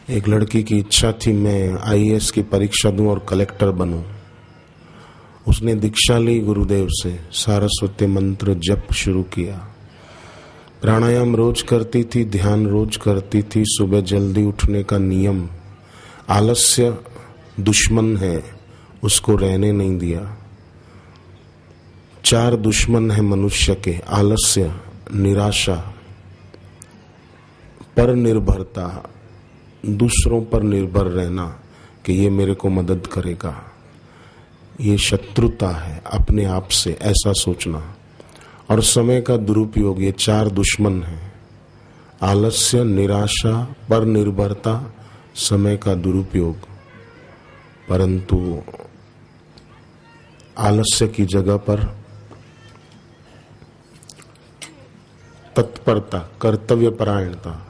एक लड़की की इच्छा थी मैं आईएएस की परीक्षा दूं और कलेक्टर बनूं। उसने दीक्षा ली गुरुदेव से, सारस्वती मंत्र जप शुरू किया, प्राणायाम रोज करती थी, ध्यान रोज करती थी, सुबह जल्दी उठने का नियम। आलस्य दुश्मन है, उसको रहने नहीं दिया। 4 दुश्मन है मनुष्य के, आलस्य, निराशा, पर निर्भरता, दूसरों पर निर्भर रहना कि ये मेरे को मदद करेगा, ये शत्रुता है अपने आप से, ऐसा सोचना, और समय का दुरुपयोग। ये 4 दुश्मन हैं, आलस्य, निराशा, पर निर्भरता, समय का दुरुपयोग। परंतु आलस्य की जगह पर तत्परता, कर्तव्य परायणता,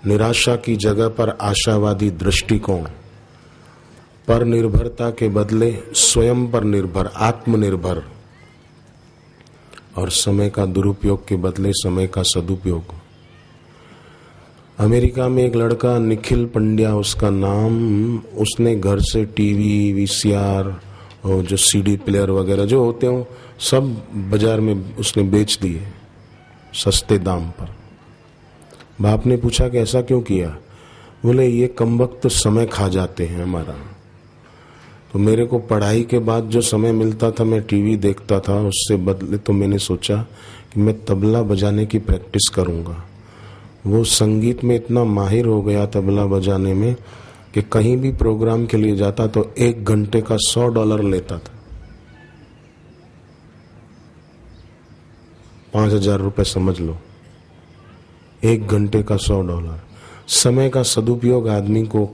निराशा की जगह पर आशावादी दृष्टिकोण, पर निर्भरता के बदले स्वयं पर निर्भर, आत्मनिर्भर, और समय का दुरुपयोग के बदले समय का सदुपयोग। अमेरिका में एक लड़का निखिल पंड्या उसका नाम, उसने घर से टीवी, वीसीआर और जो सीडी प्लेयर वगैरह जो होते हो सब बाजार में उसने बेच दिए सस्ते दाम पर। बाप ने पूछा कि ऐसा क्यों किया? बोले ये कमबख्त समय खा जाते हैं हमारा। तो मेरे को पढ़ाई के बाद जो समय मिलता था मैं टीवी देखता था, उससे बदले तो मैंने सोचा कि मैं तबला बजाने की प्रैक्टिस करूंगा। वो संगीत में इतना माहिर हो गया तबला बजाने में कि कहीं भी प्रोग्राम के लिए जाता तो 1 घंटे का $100 लेता था। 5,000 रुपए समझ लो, 1 घंटे का $100। समय का सदुपयोग आदमी को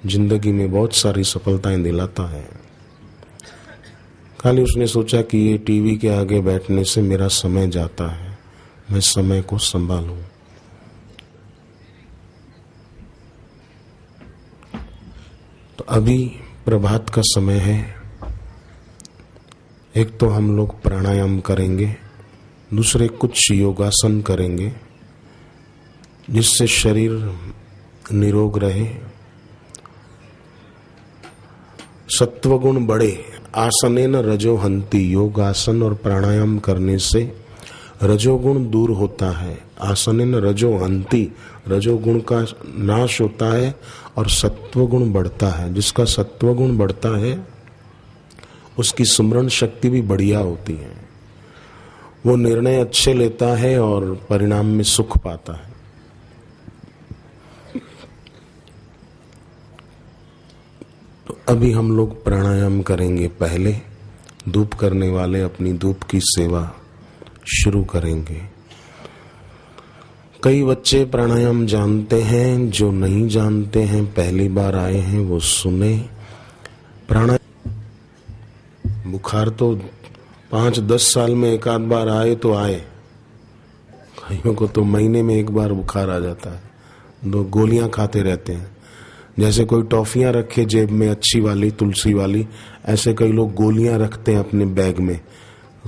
जिंदगी में बहुत सारी सफलताएं दिलाता है। खाली उसने सोचा कि ये टीवी के आगे बैठने से मेरा समय जाता है, मैं समय को संभालूं। तो अभी प्रभात का समय है। एक तो हम लोग प्राणायाम करेंगे, दूसरे कुछ योगासन करेंगे जिससे शरीर निरोग रहे, सत्वगुण बढ़े। आसनेन रजोहंति, योगासन और प्राणायाम करने से रजोगुण दूर होता है। आसनेन रजोहंति, रजोगुण का नाश होता है और सत्वगुण बढ़ता है। जिसका सत्वगुण बढ़ता है उसकी स्मरण शक्ति भी बढ़िया होती है, वो निर्णय अच्छे लेता है और परिणाम में सुख पाता है। तो अभी हम लोग प्राणायाम करेंगे। पहले धूप करने वाले अपनी धूप की सेवा शुरू करेंगे। कई बच्चे प्राणायाम जानते हैं, जो नहीं जानते हैं, पहली बार आए हैं, वो सुने। प्राणायाम, बुखार तो 5-10 साल में एक आध बार आए तो आए, कईयों को तो महीने में एक बार बुखार आ जाता है, 2 गोलियां खाते रहते हैं। जैसे कोई टॉफियां रखे जेब में अच्छी वाली, तुलसी वाली, ऐसे कई लोग गोलियां रखते हैं अपने बैग में।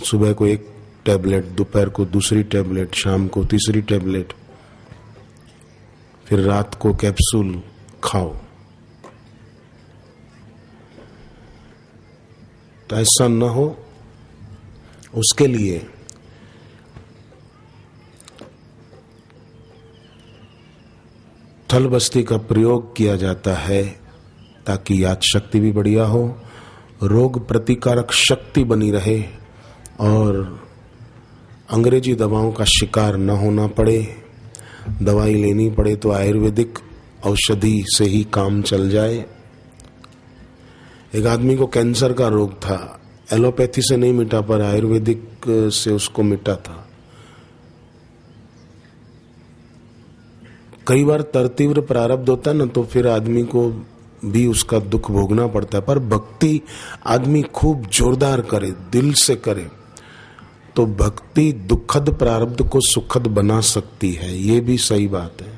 सुबह को 1 टैबलेट, दोपहर को दूसरी टैबलेट, शाम को तीसरी टैबलेट, फिर रात को कैप्सूल खाओ। तो ऐसा न हो, उसके लिए थल बस्ती का प्रयोग किया जाता है ताकि याद शक्ति भी बढ़िया हो, रोग प्रतिकारक शक्ति बनी रहे और अंग्रेजी दवाओं का शिकार न होना पड़े। दवाई लेनी पड़े तो आयुर्वेदिक औषधि से ही काम चल जाए। एक आदमी को कैंसर का रोग था, एलोपैथी से नहीं मिटा पर आयुर्वेदिक से उसको मिटा था। कई बार तरतीव्र प्रारब्ध होता है ना, तो फिर आदमी को भी उसका दुख भोगना पड़ता है। पर भक्ति आदमी खूब जोरदार करे, दिल से करे, तो भक्ति दुखद प्रारब्ध को सुखद बना सकती है। ये भी सही बात है।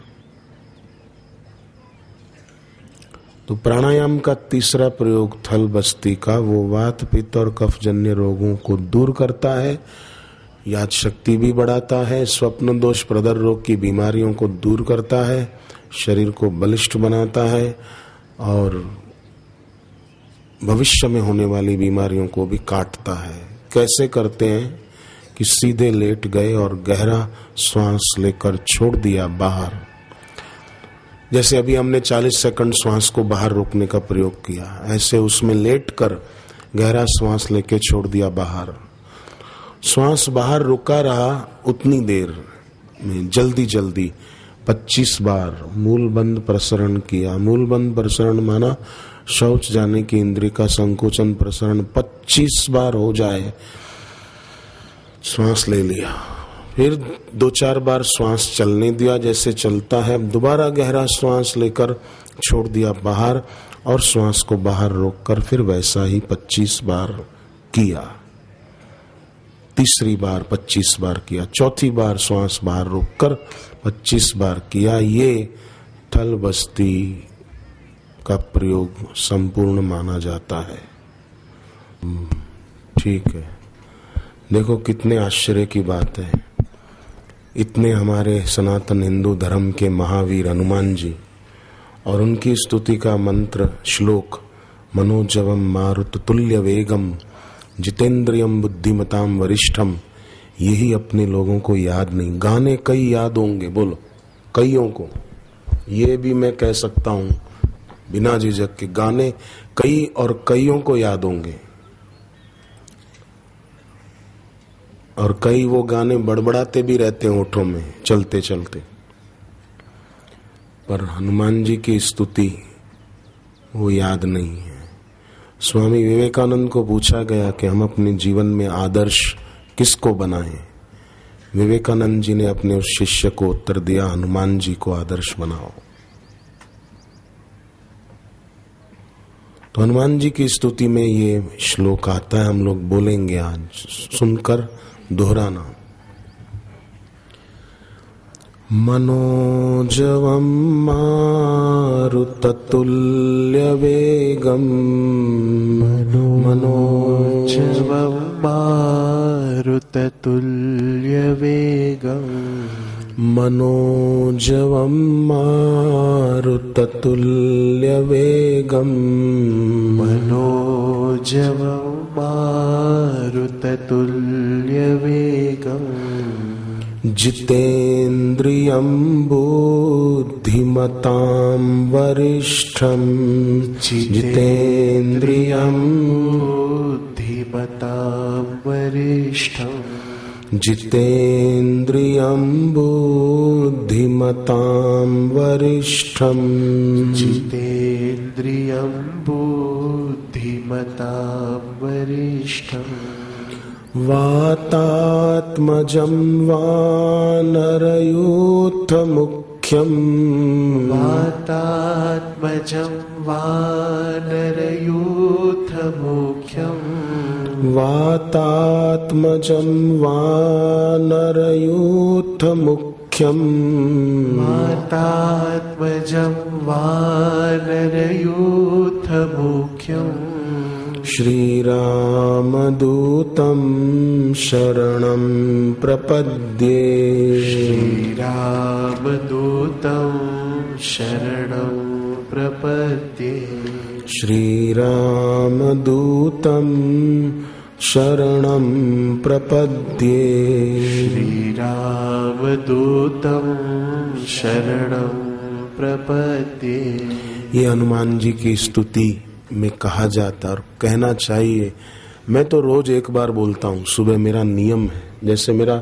तो प्राणायाम का तीसरा प्रयोग थल बस्ती का, वो वात, पित्त और कफजन्य रोगों को दूर करता है, याद शक्ति भी बढ़ाता है, स्वप्न दोष प्रदर रोग की बीमारियों को दूर करता है, शरीर को बलिष्ठ बनाता है और भविष्य में होने वाली बीमारियों को भी काटता है। कैसे करते हैं कि सीधे लेट गए और गहरा श्वास लेकर छोड़ दिया बाहर। जैसे अभी हमने 40 सेकंड श्वास को बाहर रोकने का प्रयोग किया, ऐसे उसमें लेट कर गहरा श्वास लेके छोड़ दिया बाहर। श्वास बाहर रुका रहा उतनी देर में जल्दी जल्दी 25 बार मूलबंध प्रसरण किया। मूलबंध प्रसरण माना शौच जाने की इंद्रिय का संकोचन प्रसरण 25 बार हो जाए। श्वास ले लिया, फिर 2-4 बार श्वास चलने दिया जैसे चलता है, दोबारा गहरा श्वास लेकर छोड़ दिया बाहर और श्वास को बाहर रोककर फिर वैसा ही 25 बार किया। तीसरी बार 25 बार किया, चौथी बार श्वास बाहर रोककर 25 बार किया। ये थल बस्ती का प्रयोग संपूर्ण माना जाता है। ठीक है, देखो कितने आश्चर्य की बात है। इतने हमारे सनातन हिंदू धर्म के महावीर हनुमान जी और उनकी स्तुति का मंत्र श्लोक मनोजवम मारुत तुल्य वेगम जितेंद्रियम बुद्धिमताम वरिष्ठम, यही अपने लोगों को याद नहीं। गाने कई याद होंगे, बोलो कईयों को। ये भी मैं कह सकता हूं बिना झिझक के, गाने कई और कईयों को याद होंगे। और कई वो गाने बड़बड़ाते भी रहते हैं होठों में चलते चलते, पर हनुमान जी की स्तुति वो याद नहीं है। स्वामी विवेकानंद को पूछा गया कि हम अपने जीवन में आदर्श किसको बनाएं। विवेकानंद जी ने अपने उस शिष्य को उत्तर दिया, हनुमान जी को आदर्श बनाओ। तो हनुमान जी की स्तुति में ये श्लोक आता है, हम लोग बोलेंगे आज, सुनकर दोहराना। मनोजवम मारुततुल्यवेगम, मनोजवम मारुततुल्यवेगम, मनोजवम मारुततुल्यवेगम, मनोजवम मारुततुल्यवेगम, जितेन्द्रियं बुद्धिमतां वरिष्ठं, जितेन्द्रियं बुद्धिमतां वरिष्ठं, जितेन्द्रियं बुद्धिमतां वरिष्ठं, जितेन्द्रियं बुद्धिमतां वरिष्ठं, वातात्मजं वानरयूथमुख्यं, वातात्मजं वानरयूथमुख्यं, वातात्मजं वानरयूथमुख्यं, वातात्मजं वानरयूथमुख्यं, श्रीरामदूतं शरणं प्रपद्ये, श्रीरामदूतं शरणं प्रपद्ये, श्रीरामदूतं शरणं प्रपद्ये, श्रीरामदूतं शरणं प्रपद्ये। ये हनुमान जी की स्तुति में कहा जाता और कहना चाहिए। मैं तो रोज एक बार बोलता हूँ, सुबह मेरा नियम है, जैसे मेरा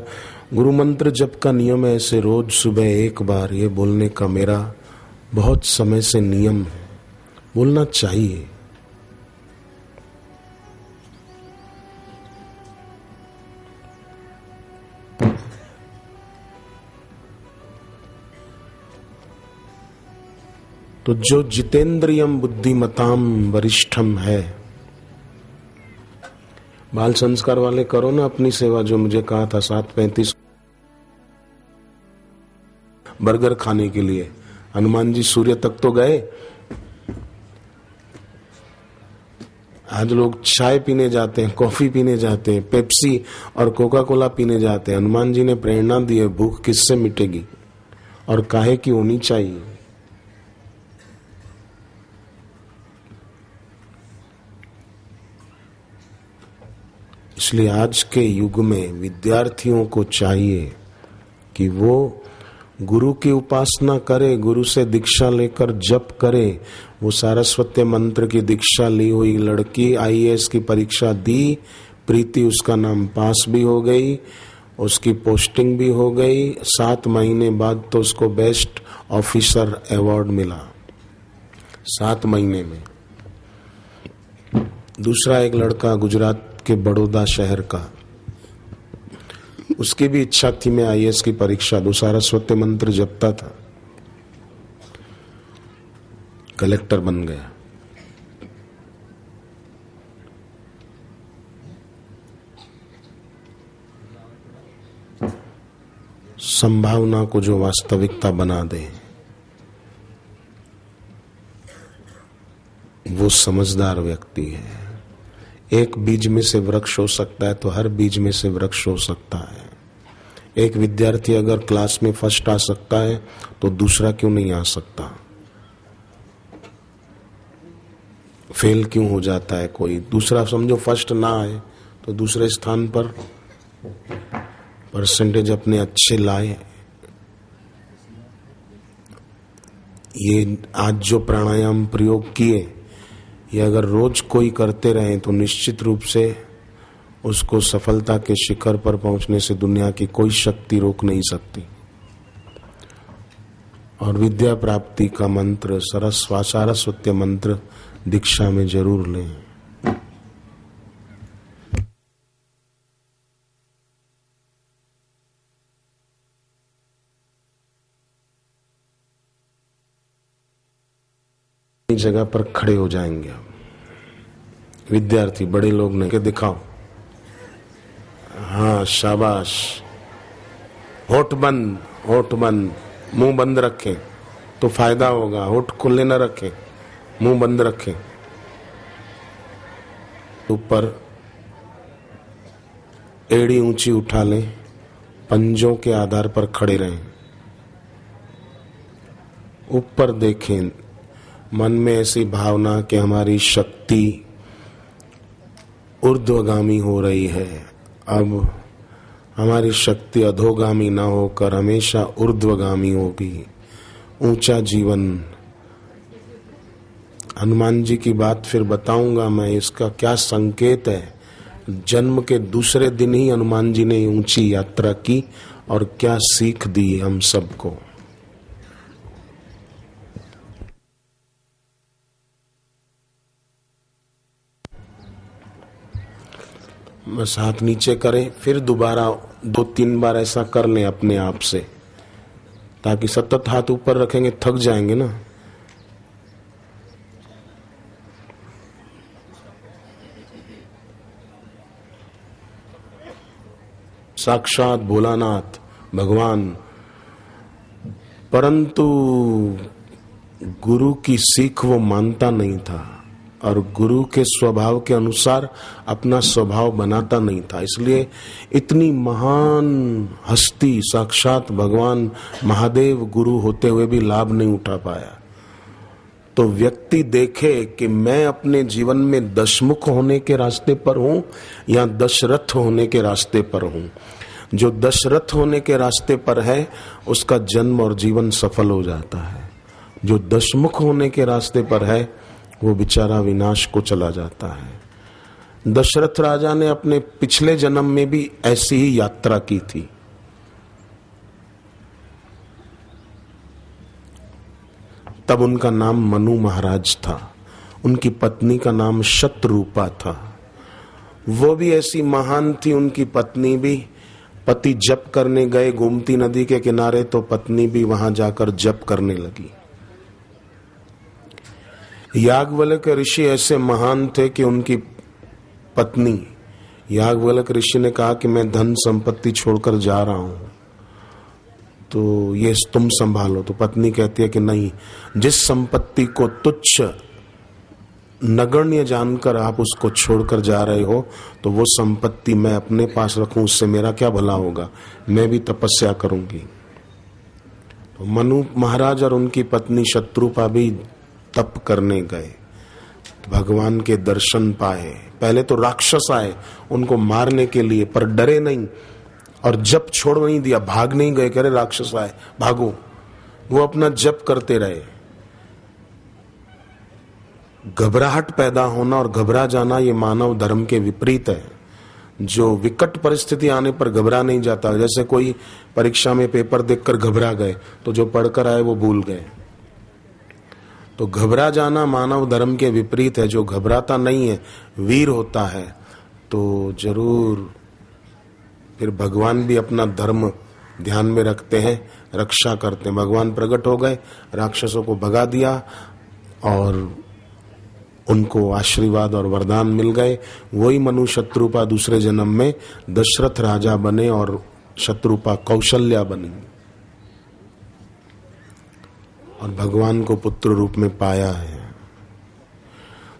गुरु मंत्र जप का नियम है, ऐसे रोज सुबह एक बार ये बोलने का मेरा बहुत समय से नियम है, बोलना चाहिए। तो जो जितेंद्रियम बुद्धिमताम वरिष्ठम है, बाल संस्कार वाले करो ना अपनी सेवा, जो मुझे कहा था 7:35 बर्गर खाने के लिए। हनुमान जी सूर्य तक तो गए, आज लोग चाय पीने जाते हैं, कॉफी पीने जाते हैं, पेप्सी और कोका कोला पीने जाते हैं। हनुमान जी ने प्रेरणा दी है, भूख किससे मिटेगी और काहे की होनी चाहिए। इसलिए आज के युग में विद्यार्थियों को चाहिए कि वो गुरु की उपासना करे, गुरु से दीक्षा लेकर जप करे। वो सारस्वत मंत्र की दीक्षा ली हुई लड़की आईएएस की परीक्षा दी, प्रीति उसका नाम पास भी हो गई, उसकी पोस्टिंग भी हो गई। 7 महीने बाद तो उसको बेस्ट ऑफिसर अवार्ड मिला, 7 महीने में। दूसरा एक लड़का गुजरात के बड़ौदा शहर का, उसकी भी इच्छा थी मैं आईएएस की परीक्षा दूं, सारस्वत मंत्र जपता था, कलेक्टर बन गया। संभावना को जो वास्तविकता बना दे वो समझदार व्यक्ति है। एक बीज में से वृक्ष हो सकता है तो हर बीज में से वृक्ष हो सकता है। एक विद्यार्थी अगर क्लास में फर्स्ट आ सकता है तो दूसरा क्यों नहीं आ सकता? फेल क्यों हो जाता है कोई? दूसरा समझो फर्स्ट ना आए तो दूसरे स्थान पर परसेंटेज अपने अच्छे लाए। ये आज जो प्राणायाम प्रयोग किए, ये अगर रोज कोई करते रहे तो निश्चित रूप से उसको सफलता के शिखर पर पहुंचने से दुनिया की कोई शक्ति रोक नहीं सकती। और विद्या प्राप्ति का मंत्र सारस्वत मंत्र दीक्षा में जरूर लें। जगह पर खड़े हो जाएंगे विद्यार्थी, बड़े लोग नहीं, के दिखाओ। हाँ शाबाश। होठ बंद, होठ बंद, मुंह बंद रखें तो फायदा होगा। होठ खुले न रखें, मुंह बंद रखें। ऊपर एड़ी ऊंची उठा लें, पंजों के आधार पर खड़े रहें, ऊपर देखें। मन में ऐसी भावना कि हमारी शक्ति ऊर्ध्वगामी हो रही है। अब हमारी शक्ति अधोगामी ना होकर हमेशा ऊर्ध्वगामी होगी। ऊंचा जीवन। हनुमान जी की बात फिर बताऊंगा मैं, इसका क्या संकेत है। जन्म के दूसरे दिन ही हनुमान जी ने ऊंची यात्रा की और क्या सीख दी हम सबको। बस हाथ नीचे करें, फिर दोबारा 2-3 बार ऐसा कर लें अपने आप से, ताकि सतत हाथ ऊपर रखेंगे थक जाएंगे ना। साक्षात भोलानाथ भगवान, परंतु गुरु की सीख वो मानता नहीं था और गुरु के स्वभाव के अनुसार अपना स्वभाव बनाता नहीं था। इसलिए इतनी महान हस्ती साक्षात भगवान महादेव गुरु होते हुए भी लाभ नहीं उठा पाया। तो व्यक्ति देखे कि मैं अपने जीवन में दशमुख होने के रास्ते पर हूं या दशरथ होने के रास्ते पर हूं। जो दशरथ होने के रास्ते पर है उसका जन्म और जीवन सफल हो जाता है। जो दशमुख होने के रास्ते पर है वो बेचारा विनाश को चला जाता है। दशरथ राजा ने अपने पिछले जन्म में भी ऐसी ही यात्रा की थी। तब उनका नाम मनु महाराज था, उनकी पत्नी का नाम शतरूपा था। वो भी ऐसी महान थी, उनकी पत्नी भी। पति जप करने गए गोमती नदी के किनारे तो पत्नी भी वहां जाकर जप करने लगी। याज्ञवल्क्य ऋषि ऐसे महान थे कि उनकी पत्नी, याज्ञवल्क्य ऋषि ने कहा कि मैं धन संपत्ति छोड़कर जा रहा हूं तो ये तुम संभालो। तो पत्नी कहती है कि नहीं, जिस संपत्ति को तुच्छ नगण्य जानकर आप उसको छोड़कर जा रहे हो, तो वो संपत्ति मैं अपने पास रखूं, उससे मेरा क्या भला होगा, मैं भी तपस्या करूंगी। तो मनु महाराज और उनकी पत्नी शत्रुपा भी तप करने गए, भगवान के दर्शन पाए। पहले तो राक्षस आए उनको मारने के लिए, पर डरे नहीं और जप छोड़ नहीं दिया, भाग नहीं गए, कह रहे राक्षस आए भागो, वो अपना जप करते रहे। घबराहट पैदा होना और घबरा जाना ये मानव धर्म के विपरीत है। जो विकट परिस्थिति आने पर घबरा नहीं जाता, जैसे कोई परीक्षा में पेपर देखकर घबरा गए तो जो पढ़कर आए वो भूल गए, तो घबरा जाना मानव धर्म के विपरीत है। जो घबराता नहीं है, वीर होता है, तो जरूर फिर भगवान भी अपना धर्म ध्यान में रखते हैं, रक्षा करते हैं। भगवान प्रकट हो गए, राक्षसों को भगा दिया और उनको आशीर्वाद और वरदान मिल गए। वही मनु शत्रुपा दूसरे जन्म में दशरथ राजा बने और शत्रुपा कौशल्या बनी और भगवान को पुत्र रूप में पाया है।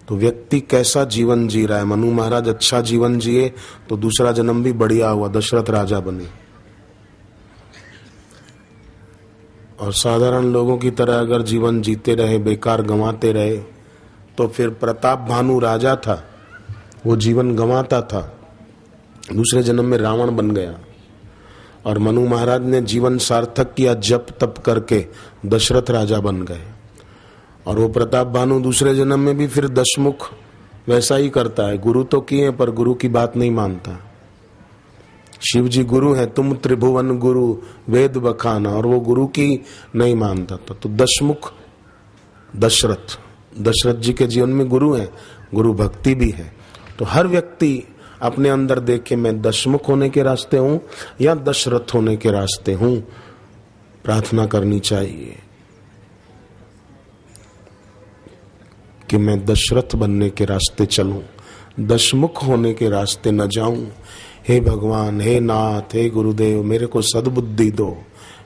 तो व्यक्ति कैसा जीवन जी रहा है, मनु महाराज अच्छा जीवन जिए तो दूसरा जन्म भी बढ़िया हुआ, दशरथ राजा बने। और साधारण लोगों की तरह अगर जीवन जीते रहे, बेकार गंवाते रहे, तो फिर प्रताप भानु राजा था, वो जीवन गंवाता था, दूसरे जन्म में रावण बन गया। और मनु महाराज ने जीवन सार्थक किया, जप तप करके दशरथ राजा बन गए। और वो प्रताप भानु दूसरे जन्म में भी फिर दशमुख वैसा ही करता है, गुरु तो किए पर गुरु की बात नहीं मानता। शिव जी गुरु है, तुम त्रिभुवन गुरु वेद बखाना, और वो गुरु की नहीं मानता था। तो दशमुख दशरथ जी के जीवन में गुरु है, गुरु भक्ति भी है। तो हर व्यक्ति अपने अंदर देखे, मैं दशमुख होने के रास्ते हूं या दशरथ होने के रास्ते हूं, प्रार्थना करनी चाहिए कि मैं दशरथ बनने के रास्ते चलूं, दशमुख होने के रास्ते न जाऊं। हे भगवान, हे नाथ, हे गुरुदेव, मेरे को सद्बुद्धि दो,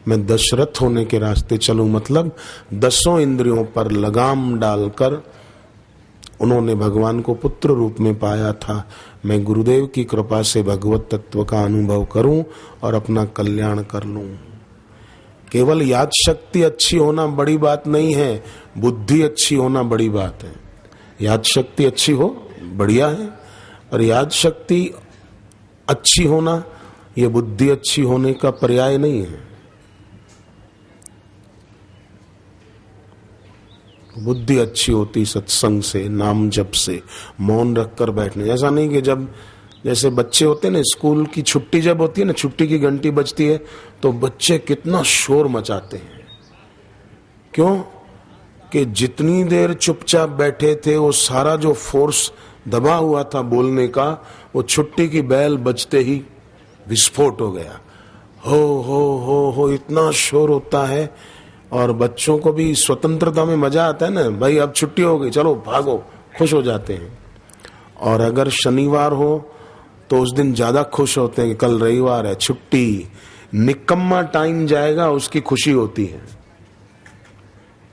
मैं दशरथ होने के रास्ते चलूं। मतलब 10 इंद्रियों पर लगाम डालकर उन्होंने भगवान को पुत्र रूप में पाया था। मैं गुरुदेव की कृपा से भगवत तत्व का अनुभव करूं और अपना कल्याण कर लूं। केवल याद शक्ति अच्छी होना बड़ी बात नहीं है, बुद्धि अच्छी होना बड़ी बात है। याद शक्ति अच्छी हो बढ़िया है, और याद शक्ति अच्छी होना ये बुद्धि अच्छी होने का पर्याय नहीं है। बुद्धि अच्छी होती सत्संग से, नाम जप से, मौन रखकर बैठने। ऐसा नहीं कि जब जैसे बच्चे होते हैं ना, स्कूल की छुट्टी जब होती है ना, छुट्टी की घंटी बजती है तो बच्चे कितना शोर मचाते हैं। क्यों? कि जितनी देर चुपचाप बैठे थे वो सारा जो फोर्स दबा हुआ था बोलने का, वो छुट्टी की बेल बजते ही विस्फोट हो गया। हो इतना शोर होता है। और बच्चों को भी स्वतंत्रता में मजा आता है ना, भाई अब छुट्टी हो गई, चलो भागो, खुश हो जाते हैं। और अगर शनिवार हो तो उस दिन ज्यादा खुश होते हैं कि कल रविवार है, छुट्टी। निकम्मा टाइम जाएगा उसकी खुशी होती है।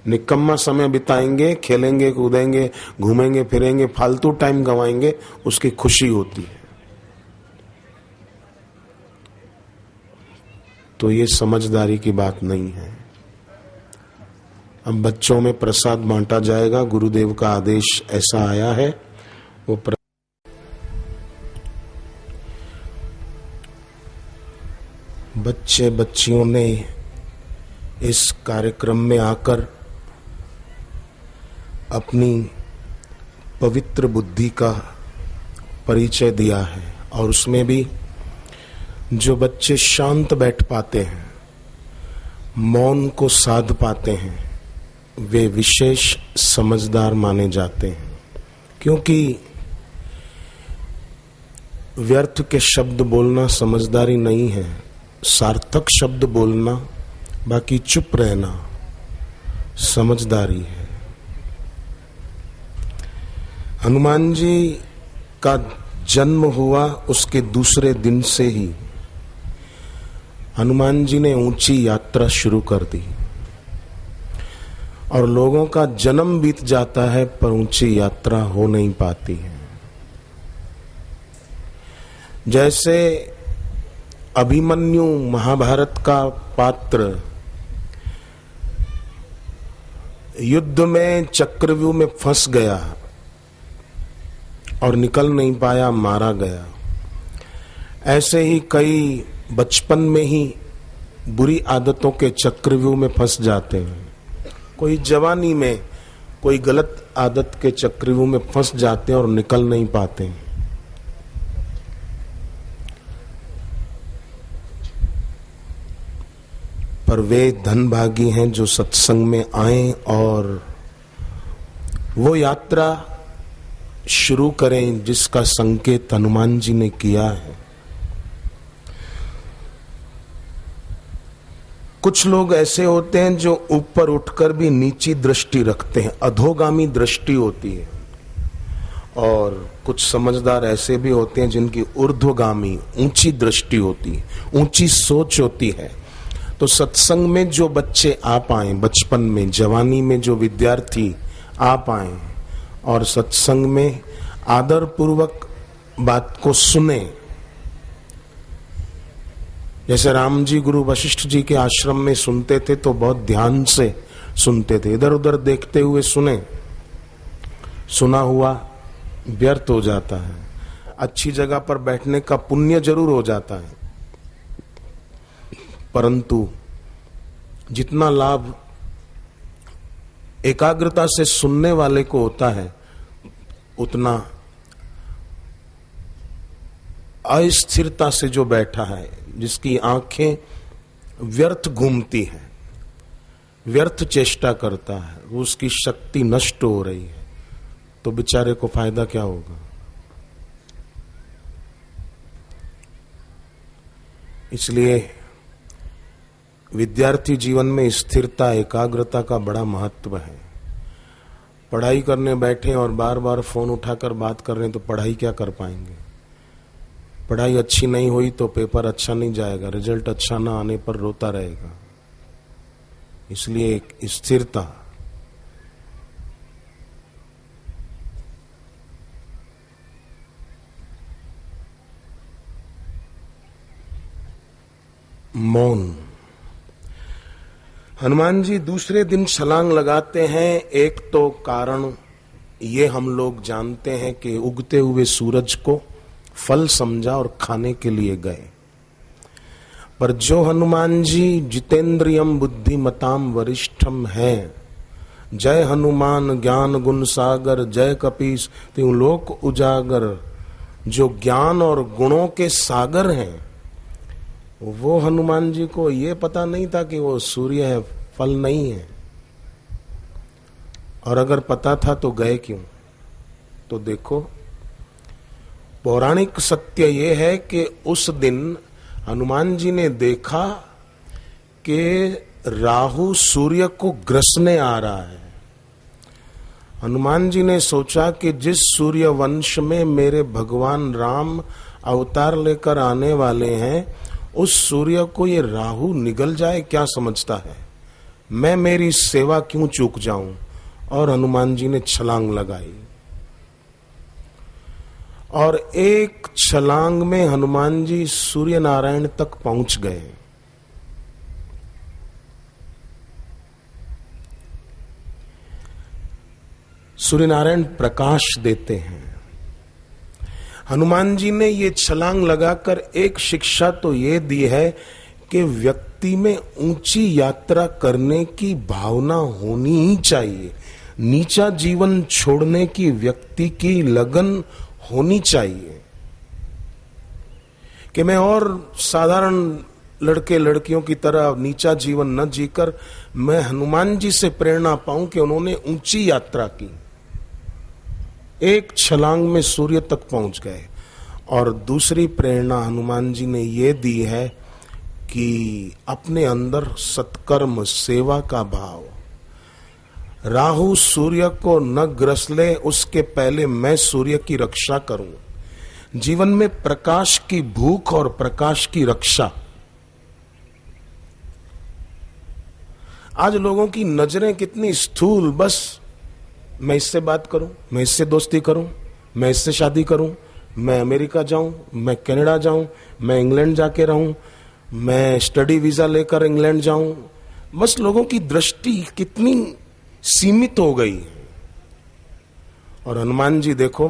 निकम्मा समय बिताएंगे, खेलेंगे कूदेंगे, घूमेंगे फिरेंगे, फालतू टाइम गंवाएंगे, उसकी खुशी होती है। तो ये समझदारी की बात नहीं है। अब बच्चों में प्रसाद बांटा जाएगा, गुरुदेव का आदेश ऐसा आया है। वो बच्चे बच्चियों ने इस कार्यक्रम में आकर अपनी पवित्र बुद्धि का परिचय दिया है। और उसमें भी जो बच्चे शांत बैठ पाते हैं, मौन को साध पाते हैं, वे विशेष समझदार माने जाते हैं। क्योंकि व्यर्थ के शब्द बोलना समझदारी नहीं है, सार्थक शब्द बोलना, बाकी चुप रहना समझदारी है। हनुमान जी का जन्म हुआ उसके दूसरे दिन से ही हनुमान जी ने ऊंची यात्रा शुरू कर दी। और लोगों का जन्म बीत जाता है पर ऊंची यात्रा हो नहीं पाती है। जैसे अभिमन्यु महाभारत का पात्र युद्ध में चक्रव्यूह में फंस गया और निकल नहीं पाया, मारा गया। ऐसे ही कई बचपन में ही बुरी आदतों के चक्रव्यूह में फंस जाते हैं। कोई जवानी में कोई गलत आदत के चक्रव्यूह में फंस जाते हैं और निकल नहीं पाते हैं। पर वे धनभागी हैं जो सत्संग में आए और वो यात्रा शुरू करें जिसका संकेत हनुमान जी ने किया है। कुछ लोग ऐसे होते हैं जो ऊपर उठकर भी नीची दृष्टि रखते हैं, अधोगामी दृष्टि होती है। और कुछ समझदार ऐसे भी होते हैं जिनकी ऊर्ध्वगामी ऊंची दृष्टि होती है, ऊंची सोच होती है। तो सत्संग में जो बच्चे आ पाए, बचपन में जवानी में जो विद्यार्थी आ पाए और सत्संग में आदर पूर्वक बात को सुने, जैसे राम जी गुरु वशिष्ठ जी के आश्रम में सुनते थे तो बहुत ध्यान से सुनते थे, इधर उधर देखते हुए सुने, सुना हुआ व्यर्थ हो जाता है। अच्छी जगह पर बैठने का पुण्य जरूर हो जाता है, परंतु जितना लाभ एकाग्रता से सुनने वाले को होता है उतना अस्थिरता से जो बैठा है, जिसकी आंखें व्यर्थ घूमती हैं, व्यर्थ चेष्टा करता है, उसकी शक्ति नष्ट हो रही है, तो बेचारे को फायदा क्या होगा। इसलिए विद्यार्थी जीवन में स्थिरता, एकाग्रता का बड़ा महत्व है। पढ़ाई करने बैठे और बार बार फोन उठाकर बात कर रहे हैं तो पढ़ाई क्या कर पाएंगे। पढ़ाई अच्छी नहीं हुई तो पेपर अच्छा नहीं जाएगा, रिजल्ट अच्छा ना आने पर रोता रहेगा। इसलिए एक स्थिरता, मौन। हनुमान जी दूसरे दिन छलांग लगाते हैं। एक तो कारण ये हम लोग जानते हैं कि उगते हुए सूरज को फल समझा और खाने के लिए गए। पर जो हनुमान जी जितेंद्रियम बुद्धिमताम वरिष्ठम हैं, जय हनुमान ज्ञान गुण सागर, जय कपीस त्यों लोक उजागर, जो ज्ञान और गुणों के सागर हैं, वो हनुमान जी को ये पता नहीं था कि वो सूर्य है, फल नहीं है। और अगर पता था तो गए क्यों? तो देखो, पौराणिक सत्य ये है कि उस दिन हनुमान जी ने देखा कि राहु सूर्य को ग्रसने आ रहा है। हनुमान जी ने सोचा कि जिस सूर्य वंश में मेरे भगवान राम अवतार लेकर आने वाले हैं, उस सूर्य को ये राहु निगल जाए क्या समझता है, मैं मेरी सेवा क्यों चूक जाऊं। और हनुमान जी ने छलांग लगाई और एक छलांग में हनुमान जी सूर्य नारायण तक पहुंच गए। सूर्य नारायण प्रकाश देते हैं। हनुमान जी ने ये छलांग लगाकर एक शिक्षा तो ये दी है कि व्यक्ति में ऊंची यात्रा करने की भावना होनी ही चाहिए, नीचा जीवन छोड़ने की व्यक्ति की लगन होनी चाहिए। कि मैं और साधारण लड़के लड़कियों की तरह नीचा जीवन न जीकर मैं हनुमान जी से प्रेरणा पाऊं कि उन्होंने ऊंची यात्रा की, एक छलांग में सूर्य तक पहुंच गए। और दूसरी प्रेरणा हनुमान जी ने ये दी है कि अपने अंदर सत्कर्म, सेवा का भाव, राहु सूर्य को न ग्रस ले उसके पहले मैं सूर्य की रक्षा करूं। जीवन में प्रकाश की भूख और प्रकाश की रक्षा, आज लोगों की नजरें कितनी स्थूल, बस मैं इससे बात करूं, मैं इससे दोस्ती करूं, मैं इससे शादी करूं, मैं अमेरिका जाऊं, मैं कनाडा जाऊं, मैं इंग्लैंड जाके रहूं, मैं स्टडी वीजा लेकर इंग्लैंड जाऊं। बस लोगों की दृष्टि कितनी सीमित हो गई है। और हनुमान जी देखो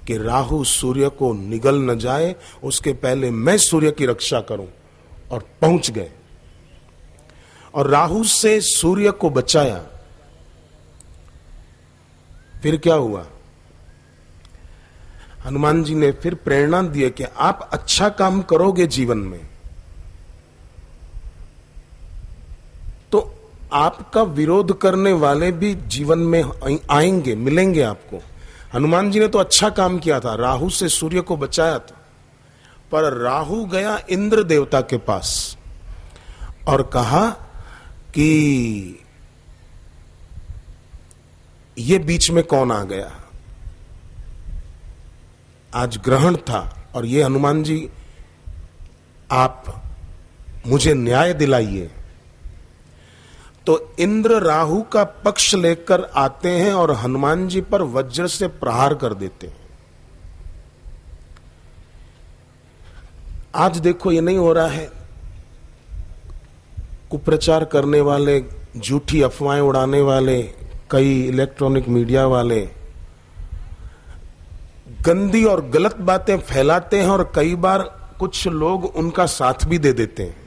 कि राहु सूर्य को निगल न जाए उसके पहले मैं सूर्य की रक्षा करूं, और पहुंच गए और राहु से सूर्य को बचाया। फिर क्या हुआ? हनुमान जी ने फिर प्रेरणा दी कि आप अच्छा काम करोगे जीवन में तो आपका विरोध करने वाले भी जीवन में आएंगे, मिलेंगे आपको। हनुमान जी ने तो अच्छा काम किया था, राहु से सूर्य को बचाया था, पर राहु गया इंद्र देवता के पास और कहा कि ये बीच में कौन आ गया? आज ग्रहण था और ये हनुमान जी आप मुझे न्याय दिलाइए। तो इंद्र राहु का पक्ष लेकर आते हैं और हनुमान जी पर वज्र से प्रहार कर देते हैं। आज देखो ये नहीं हो रहा है, कुप्रचार करने वाले, झूठी अफवाहें उड़ाने वाले, कई इलेक्ट्रॉनिक मीडिया वाले गंदी और गलत बातें फैलाते हैं और कई बार कुछ लोग उनका साथ भी दे देते हैं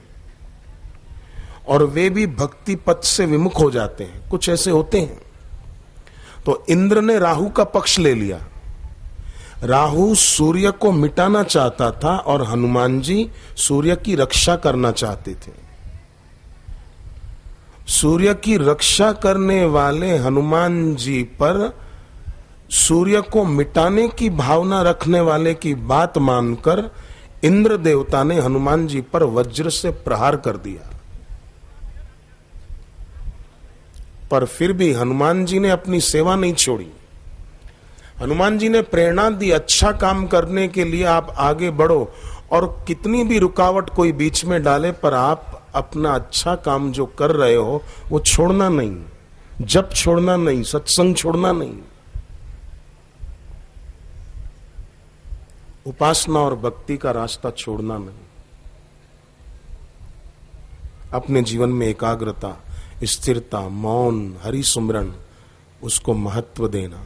और वे भी भक्ति पथ से विमुख हो जाते हैं। कुछ ऐसे होते हैं। तो इंद्र ने राहु का पक्ष ले लिया। राहु सूर्य को मिटाना चाहता था और हनुमान जी सूर्य की रक्षा करना चाहते थे। सूर्य की रक्षा करने वाले हनुमान जी पर सूर्य को मिटाने की भावना रखने वाले की बात मानकर इंद्र देवता ने हनुमान जी पर वज्र से प्रहार कर दिया। पर फिर भी हनुमान जी ने अपनी सेवा नहीं छोड़ी। हनुमान जी ने प्रेरणा दी, अच्छा काम करने के लिए आप आगे बढ़ो और कितनी भी रुकावट कोई बीच में डाले पर आप अपना अच्छा काम जो कर रहे हो वो छोड़ना नहीं, जप छोड़ना नहीं, सत्संग छोड़ना नहीं, उपासना और भक्ति का रास्ता छोड़ना नहीं। अपने जीवन में एकाग्रता, स्थिरता, मौन, हरि सुमरन, उसको महत्व देना।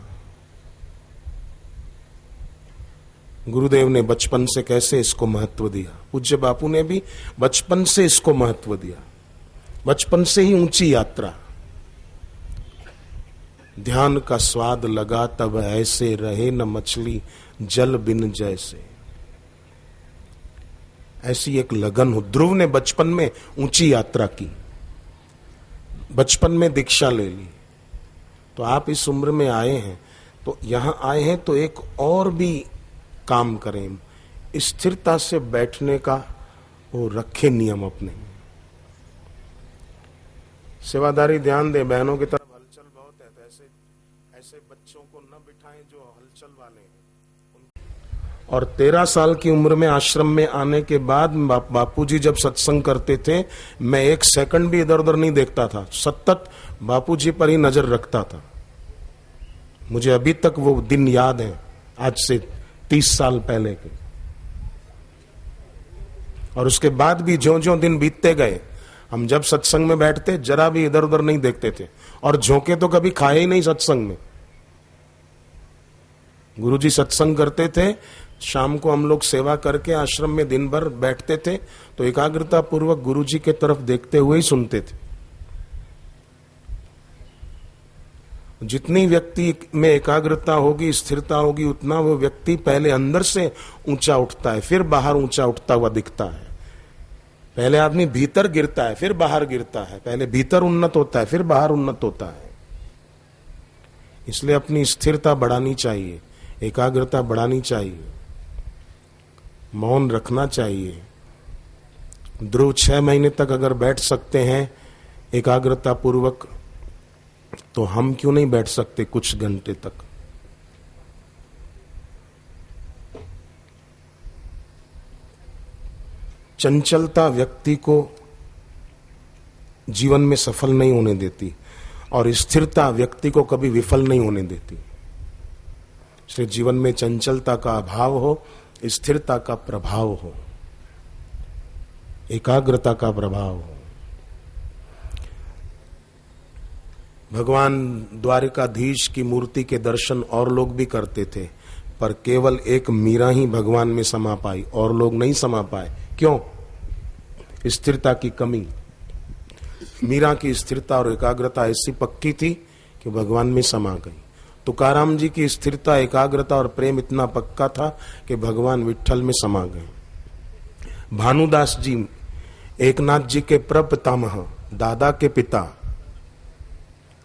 गुरुदेव ने बचपन से कैसे इसको महत्व दिया, पूज्य बापू ने भी बचपन से इसको महत्व दिया। बचपन से ही ऊंची यात्रा। ध्यान का स्वाद लगा तब ऐसे रहे न मछली जल बिन जैसे। ऐसी एक लगन हो। ध्रुव ने बचपन में ऊंची यात्रा की, बचपन में दीक्षा ले ली। तो आप इस उम्र में आए हैं, तो यहां आए हैं तो एक और भी काम करें, स्थिरता से बैठने का वो रखे नियम अपने। सेवादारी ध्यान दे, बहनों की तरफ हलचल बहुत है, तो ऐसे बच्चों को न बिठाएं जो हलचल वाले हैं। और 13 साल की उम्र में आश्रम में आने के बाद बापूजी जब सत्संग करते थे, मैं एक सेकंड भी इधर उधर नहीं देखता था, सतत बापूजी पर ही नजर रखता था। मुझे अभी तक वो दिन याद है, आज से 30 साल पहले के। और उसके बाद भी ज्यों ज्यों दिन बीतते गए, हम जब सत्संग में बैठते जरा भी इधर उधर नहीं देखते थे, और झोंके तो कभी खाए ही नहीं सत्संग में। गुरुजी सत्संग करते थे, शाम को हम लोग सेवा करके आश्रम में दिन भर बैठते थे, तो एकाग्रता पूर्वक गुरुजी के तरफ देखते हुए ही सुनते थे। जितनी व्यक्ति में एकाग्रता होगी, स्थिरता होगी, उतना वो व्यक्ति पहले अंदर से ऊंचा उठता है, फिर बाहर ऊंचा उठता हुआ दिखता है। पहले आदमी भीतर गिरता है, फिर बाहर गिरता है। पहले भीतर उन्नत होता है, फिर बाहर उन्नत होता है। इसलिए अपनी स्थिरता बढ़ानी चाहिए, एकाग्रता बढ़ानी चाहिए, मौन रखना चाहिए। ध्रुव 6 महीने तक अगर बैठ सकते हैं एकाग्रता पूर्वक, तो हम क्यों नहीं बैठ सकते कुछ घंटे तक। चंचलता व्यक्ति को जीवन में सफल नहीं होने देती और स्थिरता व्यक्ति को कभी विफल नहीं होने देती। इसलिए जीवन में चंचलता का अभाव हो, स्थिरता का प्रभाव हो, एकाग्रता का प्रभाव हो। भगवान द्वारिकाधीश की मूर्ति के दर्शन और लोग भी करते थे, पर केवल एक मीरा ही भगवान में समा पाई, और लोग नहीं समा पाए। क्यों? स्थिरता की कमी। मीरा की स्थिरता और एकाग्रता ऐसी पक्की थी कि भगवान में समा गई। तुकाराम जी की स्थिरता, एकाग्रता और प्रेम इतना पक्का था कि भगवान विट्ठल में समा गए। भानुदास जी एकनाथ जी के प्रपितामह, दादा के पिता,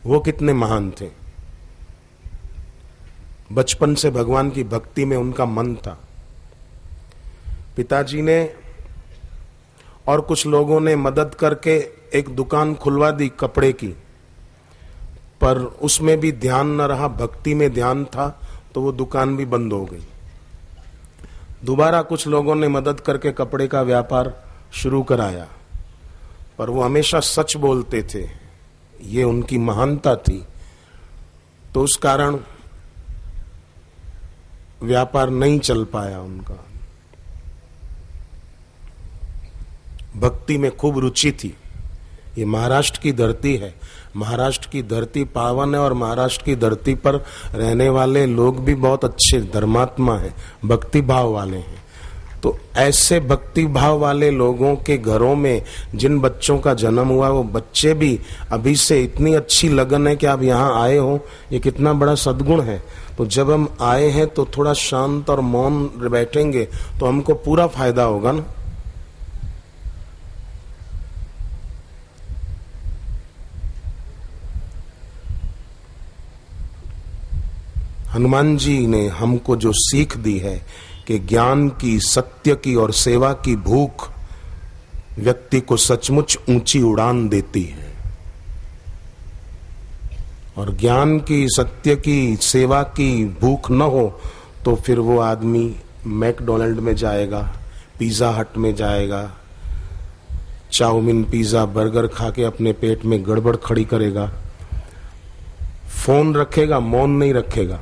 वो कितने महान थे। बचपन से भगवान की भक्ति में उनका मन था। पिताजी ने और कुछ लोगों ने मदद करके एक दुकान खुलवा दी कपड़े की, पर उसमें भी ध्यान न रहा, भक्ति में ध्यान था, तो वो दुकान भी बंद हो गई। दोबारा कुछ लोगों ने मदद करके कपड़े का व्यापार शुरू कराया, पर वो हमेशा सच बोलते थे, ये उनकी महानता थी। तो उस कारण व्यापार नहीं चल पाया उनका। भक्ति में खूब रुचि थी। ये महाराष्ट्र की धरती है, महाराष्ट्र की धरती पावन है, और महाराष्ट्र की धरती पर रहने वाले लोग भी बहुत अच्छे धर्मात्मा हैं, भक्ति भाव वाले हैं। तो ऐसे भक्ति भाव वाले लोगों के घरों में जिन बच्चों का जन्म हुआ, वो बच्चे भी अभी से इतनी अच्छी लगन है कि आप यहाँ आए हो, ये कितना बड़ा सद्गुण है। तो जब हम आए हैं तो थोड़ा शांत और मौन बैठेंगे तो हमको पूरा फायदा होगा ना। हनुमान जी ने हमको जो सीख दी है कि ज्ञान की, सत्य की और सेवा की भूख व्यक्ति को सचमुच ऊंची उड़ान देती है। और ज्ञान की, सत्य की, सेवा की भूख न हो तो फिर वो आदमी मैकडोनल्ड में जाएगा, पिज्जा हट में जाएगा, चाउमीन, पिज्जा, बर्गर खा के अपने पेट में गड़बड़ खड़ी करेगा। फोन रखेगा, मौन नहीं रखेगा।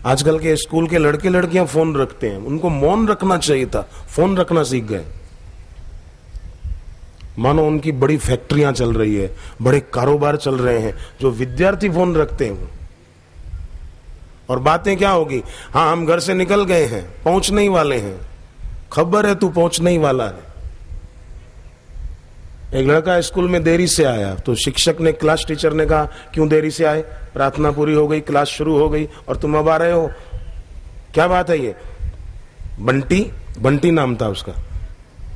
आजकल के स्कूल के लड़के लड़कियां फोन रखते हैं, उनको मौन रखना चाहिए था, फोन रखना सीख गए। मानो उनकी बड़ी फैक्ट्रियां चल रही है, बड़े कारोबार चल रहे हैं, जो विद्यार्थी फोन रखते हैं। और बातें क्या होगी? हाँ, हम घर से निकल गए हैं, पहुंचने ही वाले हैं। खबर है तू पहुंचने ही वाला है। एक लड़का स्कूल में देरी से आया तो शिक्षक ने, क्लास टीचर ने कहा, क्यों देरी से आए? प्रार्थना पूरी हो गई, क्लास शुरू हो गई और तुम अब आ रहे हो, क्या बात है? ये बंटी नाम था उसका।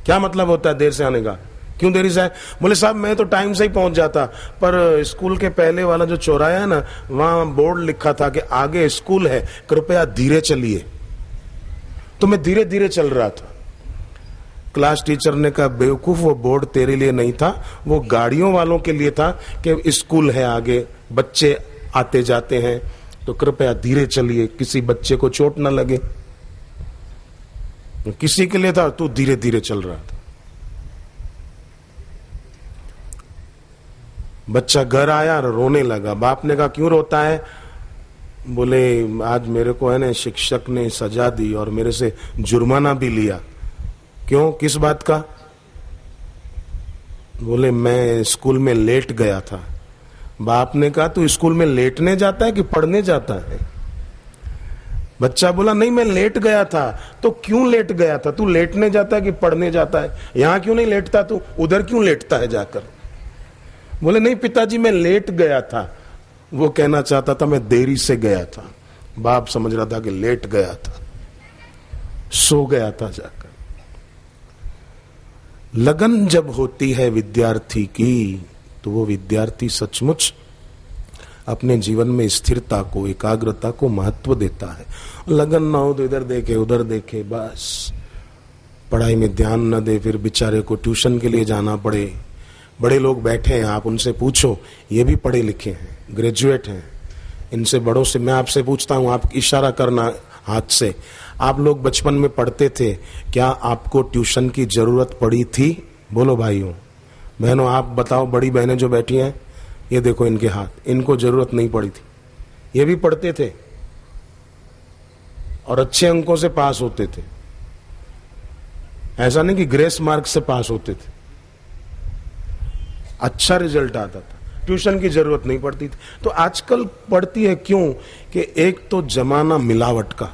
क्या मतलब होता है देर से आने का? क्यों देरी से आए? बोले साहब मैं तो टाइम से ही पहुंच जाता, पर स्कूल के पहले वाला जो चौराहा है ना, वहां बोर्ड लिखा था कि आगे स्कूल है, कृपया धीरे चलिए। तो मैं धीरे धीरे चल रहा था। क्लास टीचर ने कहा, बेवकूफ, वो बोर्ड तेरे लिए नहीं था, वो गाड़ियों वालों के लिए था कि स्कूल है आगे, बच्चे आते जाते हैं, तो कृपया धीरे चलिए, किसी बच्चे को चोट न लगे। किसी के लिए था, तू धीरे धीरे चल रहा था। बच्चा घर आया और रोने लगा। बाप ने कहा, क्यों रोता है? बोले, आज मेरे को है ना शिक्षक ने सजा दी और मेरे से जुर्माना भी लिया। क्यों, किस बात का? बोले, मैं स्कूल में लेट गया था। बाप ने कहा, तू स्कूल में लेटने जाता है कि पढ़ने जाता है? बच्चा बोला, नहीं मैं लेट गया था। तो क्यों लेट गया था? तू लेटने जाता है कि पढ़ने जाता है? यहां क्यों नहीं लेटता तू, उधर क्यों लेटता है जाकर? बोले, नहीं पिताजी मैं लेट गया था। वो कहना चाहता था मैं देरी से गया था। बाप समझ रहा था कि लेट गया था, सो गया था जाकर। लगन जब होती है विद्यार्थी की, तो वो विद्यार्थी सचमुच अपने जीवन में स्थिरता को, एकाग्रता को महत्व देता है। लगन ना हो तो इधर देखे उधर देखे, बस पढ़ाई में ध्यान न दे, फिर बेचारे को ट्यूशन के लिए जाना पड़े। बड़े लोग बैठे हैं, आप उनसे पूछो, ये भी पढ़े लिखे हैं, ग्रेजुएट हैं। इनसे बड़ों से मैं आपसे पूछता हूं, आप इशारा करना हाथ से। आप लोग बचपन में पढ़ते थे, क्या आपको ट्यूशन की जरूरत पड़ी थी? बोलो भाइयों। बहनों आप बताओ, बड़ी बहनें जो बैठी हैं, ये देखो इनके हाथ, इनको जरूरत नहीं पड़ी थी, ये भी पढ़ते थे और अच्छे अंकों से पास होते थे। ऐसा नहीं कि ग्रेस मार्क से पास होते थे, अच्छा रिजल्ट आता था, ट्यूशन की जरूरत नहीं पड़ती थी। तो आजकल पड़ती है क्यों? कि एक तो जमाना मिलावट का,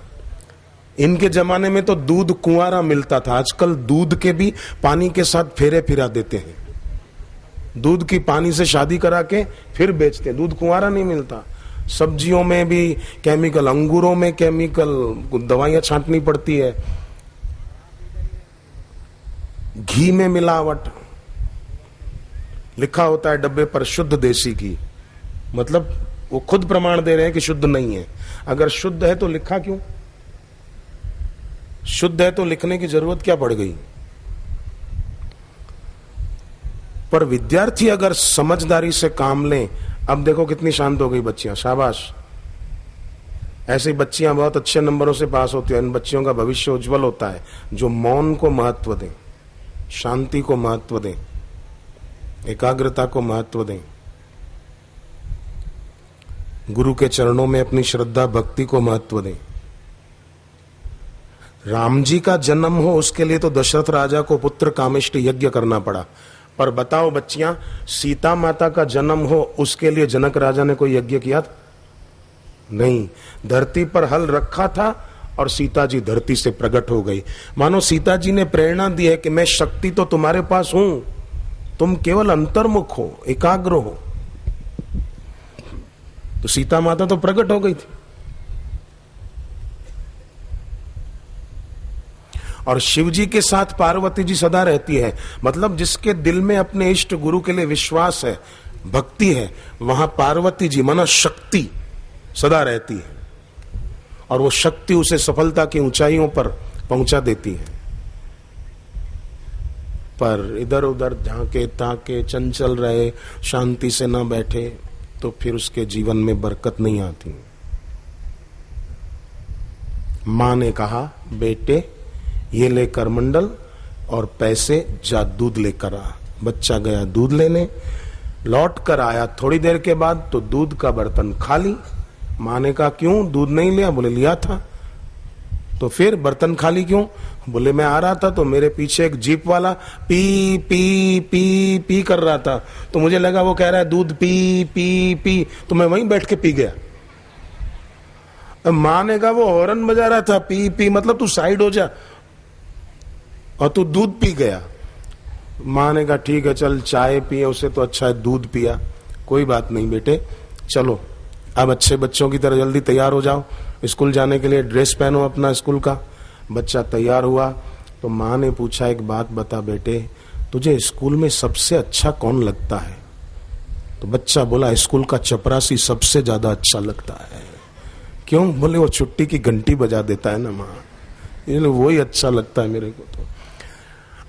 इनके जमाने में तो दूध कुंवारा मिलता था, आजकल दूध के भी पानी के साथ फेरे फिरा देते हैं, दूध की पानी से शादी करा के फिर बेचते हैं, दूध कुंवारा नहीं मिलता। सब्जियों में भी केमिकल, अंगूरों में केमिकल, दवाइयां छांटनी पड़ती है, घी में मिलावट, लिखा होता है डब्बे पर शुद्ध देसी घी, मतलब वो खुद प्रमाण दे रहे हैं कि शुद्ध नहीं है। अगर शुद्ध है तो लिखा क्यों? शुद्ध है तो लिखने की जरूरत क्या पड़ गई? पर विद्यार्थी अगर समझदारी से काम लें, अब देखो कितनी शांत हो गई बच्चियां, शाबाश। ऐसी बच्चियां बहुत अच्छे नंबरों से पास होती हैं, इन बच्चियों का भविष्य उज्जवल होता है जो मौन को महत्व दें, शांति को महत्व दें, एकाग्रता को महत्व दें, गुरु के चरणों में अपनी श्रद्धा भक्ति को महत्व दें। राम जी का जन्म हो उसके लिए तो दशरथ राजा को पुत्र कामेष्टि यज्ञ करना पड़ा, पर बताओ बच्चियां, सीता माता का जन्म हो उसके लिए जनक राजा ने कोई यज्ञ किया था? नहीं, धरती पर हल रखा था और सीता जी धरती से प्रकट हो गई। मानो सीता जी ने प्रेरणा दी है कि मैं शक्ति तो तुम्हारे पास हूं, तुम केवल अंतर्मुख हो, एकाग्र हो। तो सीता माता तो प्रकट हो गई थी। और शिव जी के साथ पार्वती जी सदा रहती है, मतलब जिसके दिल में अपने इष्ट गुरु के लिए विश्वास है, भक्ति है, वहां पार्वती जी माना शक्ति सदा रहती है और वो शक्ति उसे सफलता की ऊंचाइयों पर पहुंचा देती है। पर इधर उधर झांके ताके चंचल रहे, शांति से ना बैठे, तो फिर उसके जीवन में बरकत नहीं आती। मां ने कहा, बेटे ये ले करमंडल और पैसे जा दूध लेकर आ। बच्चा गया दूध लेने, लौट कर आया थोड़ी देर के बाद तो दूध का बर्तन खाली। मां ने कहा, क्यों दूध नहीं लिया? बोले लिया था। तो फिर बर्तन खाली क्यों? बोले मैं आ रहा था तो मेरे पीछे एक जीप वाला पी पी पी पी कर रहा था, तो मुझे लगा वो कह रहा है दूध पी पी पी, तो मैं वहीं बैठ के पी गया। मां ने कहा वो हॉर्न बजा रहा था पी पी, मतलब तू साइड हो जा, और तू दूध पी गया। मां ने कहा ठीक है चल, चाय पिए उसे तो अच्छा है दूध पिया, कोई बात नहीं बेटे, चलो अब अच्छे बच्चों की तरह जल्दी तैयार हो जाओ, स्कूल जाने के लिए ड्रेस पहनो अपना स्कूल का। बच्चा तैयार हुआ तो मां ने पूछा, एक बात बता बेटे, तुझे स्कूल में सबसे अच्छा कौन लगता है? तो बच्चा बोला, स्कूल का चपरासी सबसे ज्यादा अच्छा लगता है। क्यों? बोले वो छुट्टी की घंटी बजा देता है ना मां, वही अच्छा लगता है मेरे को। तो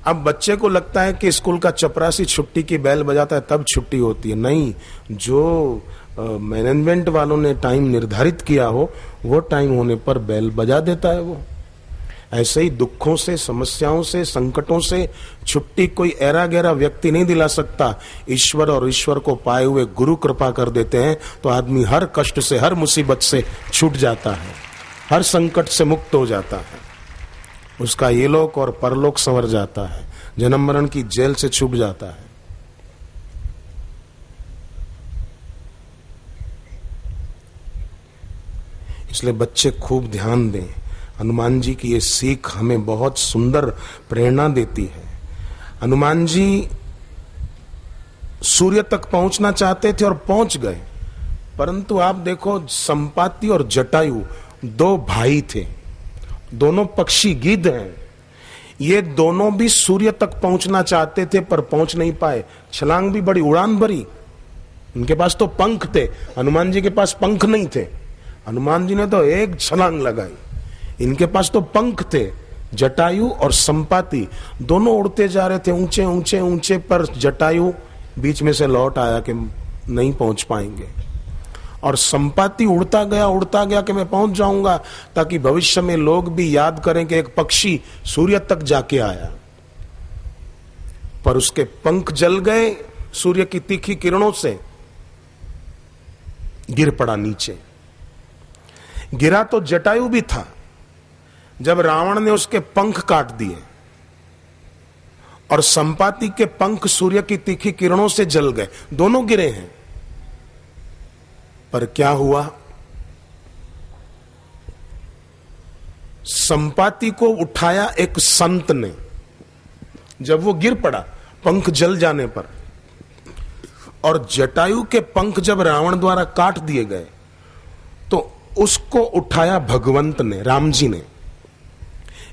अब बच्चे को लगता है कि स्कूल का चपरासी छुट्टी की बेल बजाता है तब छुट्टी होती है। नहीं, जो मैनेजमेंट वालों ने टाइम निर्धारित किया हो वो टाइम होने पर बेल बजा देता है वो। ऐसे ही दुखों से, समस्याओं से, संकटों से छुट्टी कोई ऐरा गहरा व्यक्ति नहीं दिला सकता। ईश्वर और ईश्वर को पाए हुए गुरु कृपा कर देते हैं तो आदमी हर कष्ट से, हर मुसीबत से छूट जाता है, हर संकट से मुक्त हो जाता है, उसका ये लोक और परलोक संवर जाता है, जन्म मरण की जेल से छूट जाता है। इसलिए बच्चे खूब ध्यान दें। हनुमान जी की ये सीख हमें बहुत सुंदर प्रेरणा देती है। हनुमान जी सूर्य तक पहुंचना चाहते थे और पहुंच गए, परंतु आप देखो संपाति और जटायु दो भाई थे, दोनों पक्षी गिद्ध हैं, ये दोनों भी सूर्य तक पहुंचना चाहते थे पर पहुंच नहीं पाए। छलांग भी बड़ी उड़ान भरी, उनके पास तो पंख थे, हनुमान जी के पास पंख नहीं थे। हनुमान जी ने तो एक छलांग लगाई, इनके पास तो पंख थे। जटायु और संपाति दोनों उड़ते जा रहे थे ऊंचे ऊंचे ऊंचे, पर जटायु बीच में से लौट आया कि नहीं पहुंच पाएंगे, और संपाति उड़ता गया कि मैं पहुंच जाऊंगा, ताकि भविष्य में लोग भी याद करें कि एक पक्षी सूर्य तक जाके आया। पर उसके पंख जल गए सूर्य की तीखी किरणों से, गिर पड़ा नीचे। गिरा तो जटायु भी था जब रावण ने उसके पंख काट दिए, और संपाति के पंख सूर्य की तीखी किरणों से जल गए। दोनों गिरे हैं। पर क्या हुआ, संपाति को उठाया एक संत ने। जब वो गिर पड़ा पंख जल जाने पर, और जटायु के पंख जब रावण द्वारा काट दिए गए, तो उसको उठाया भगवंत ने, राम जी ने।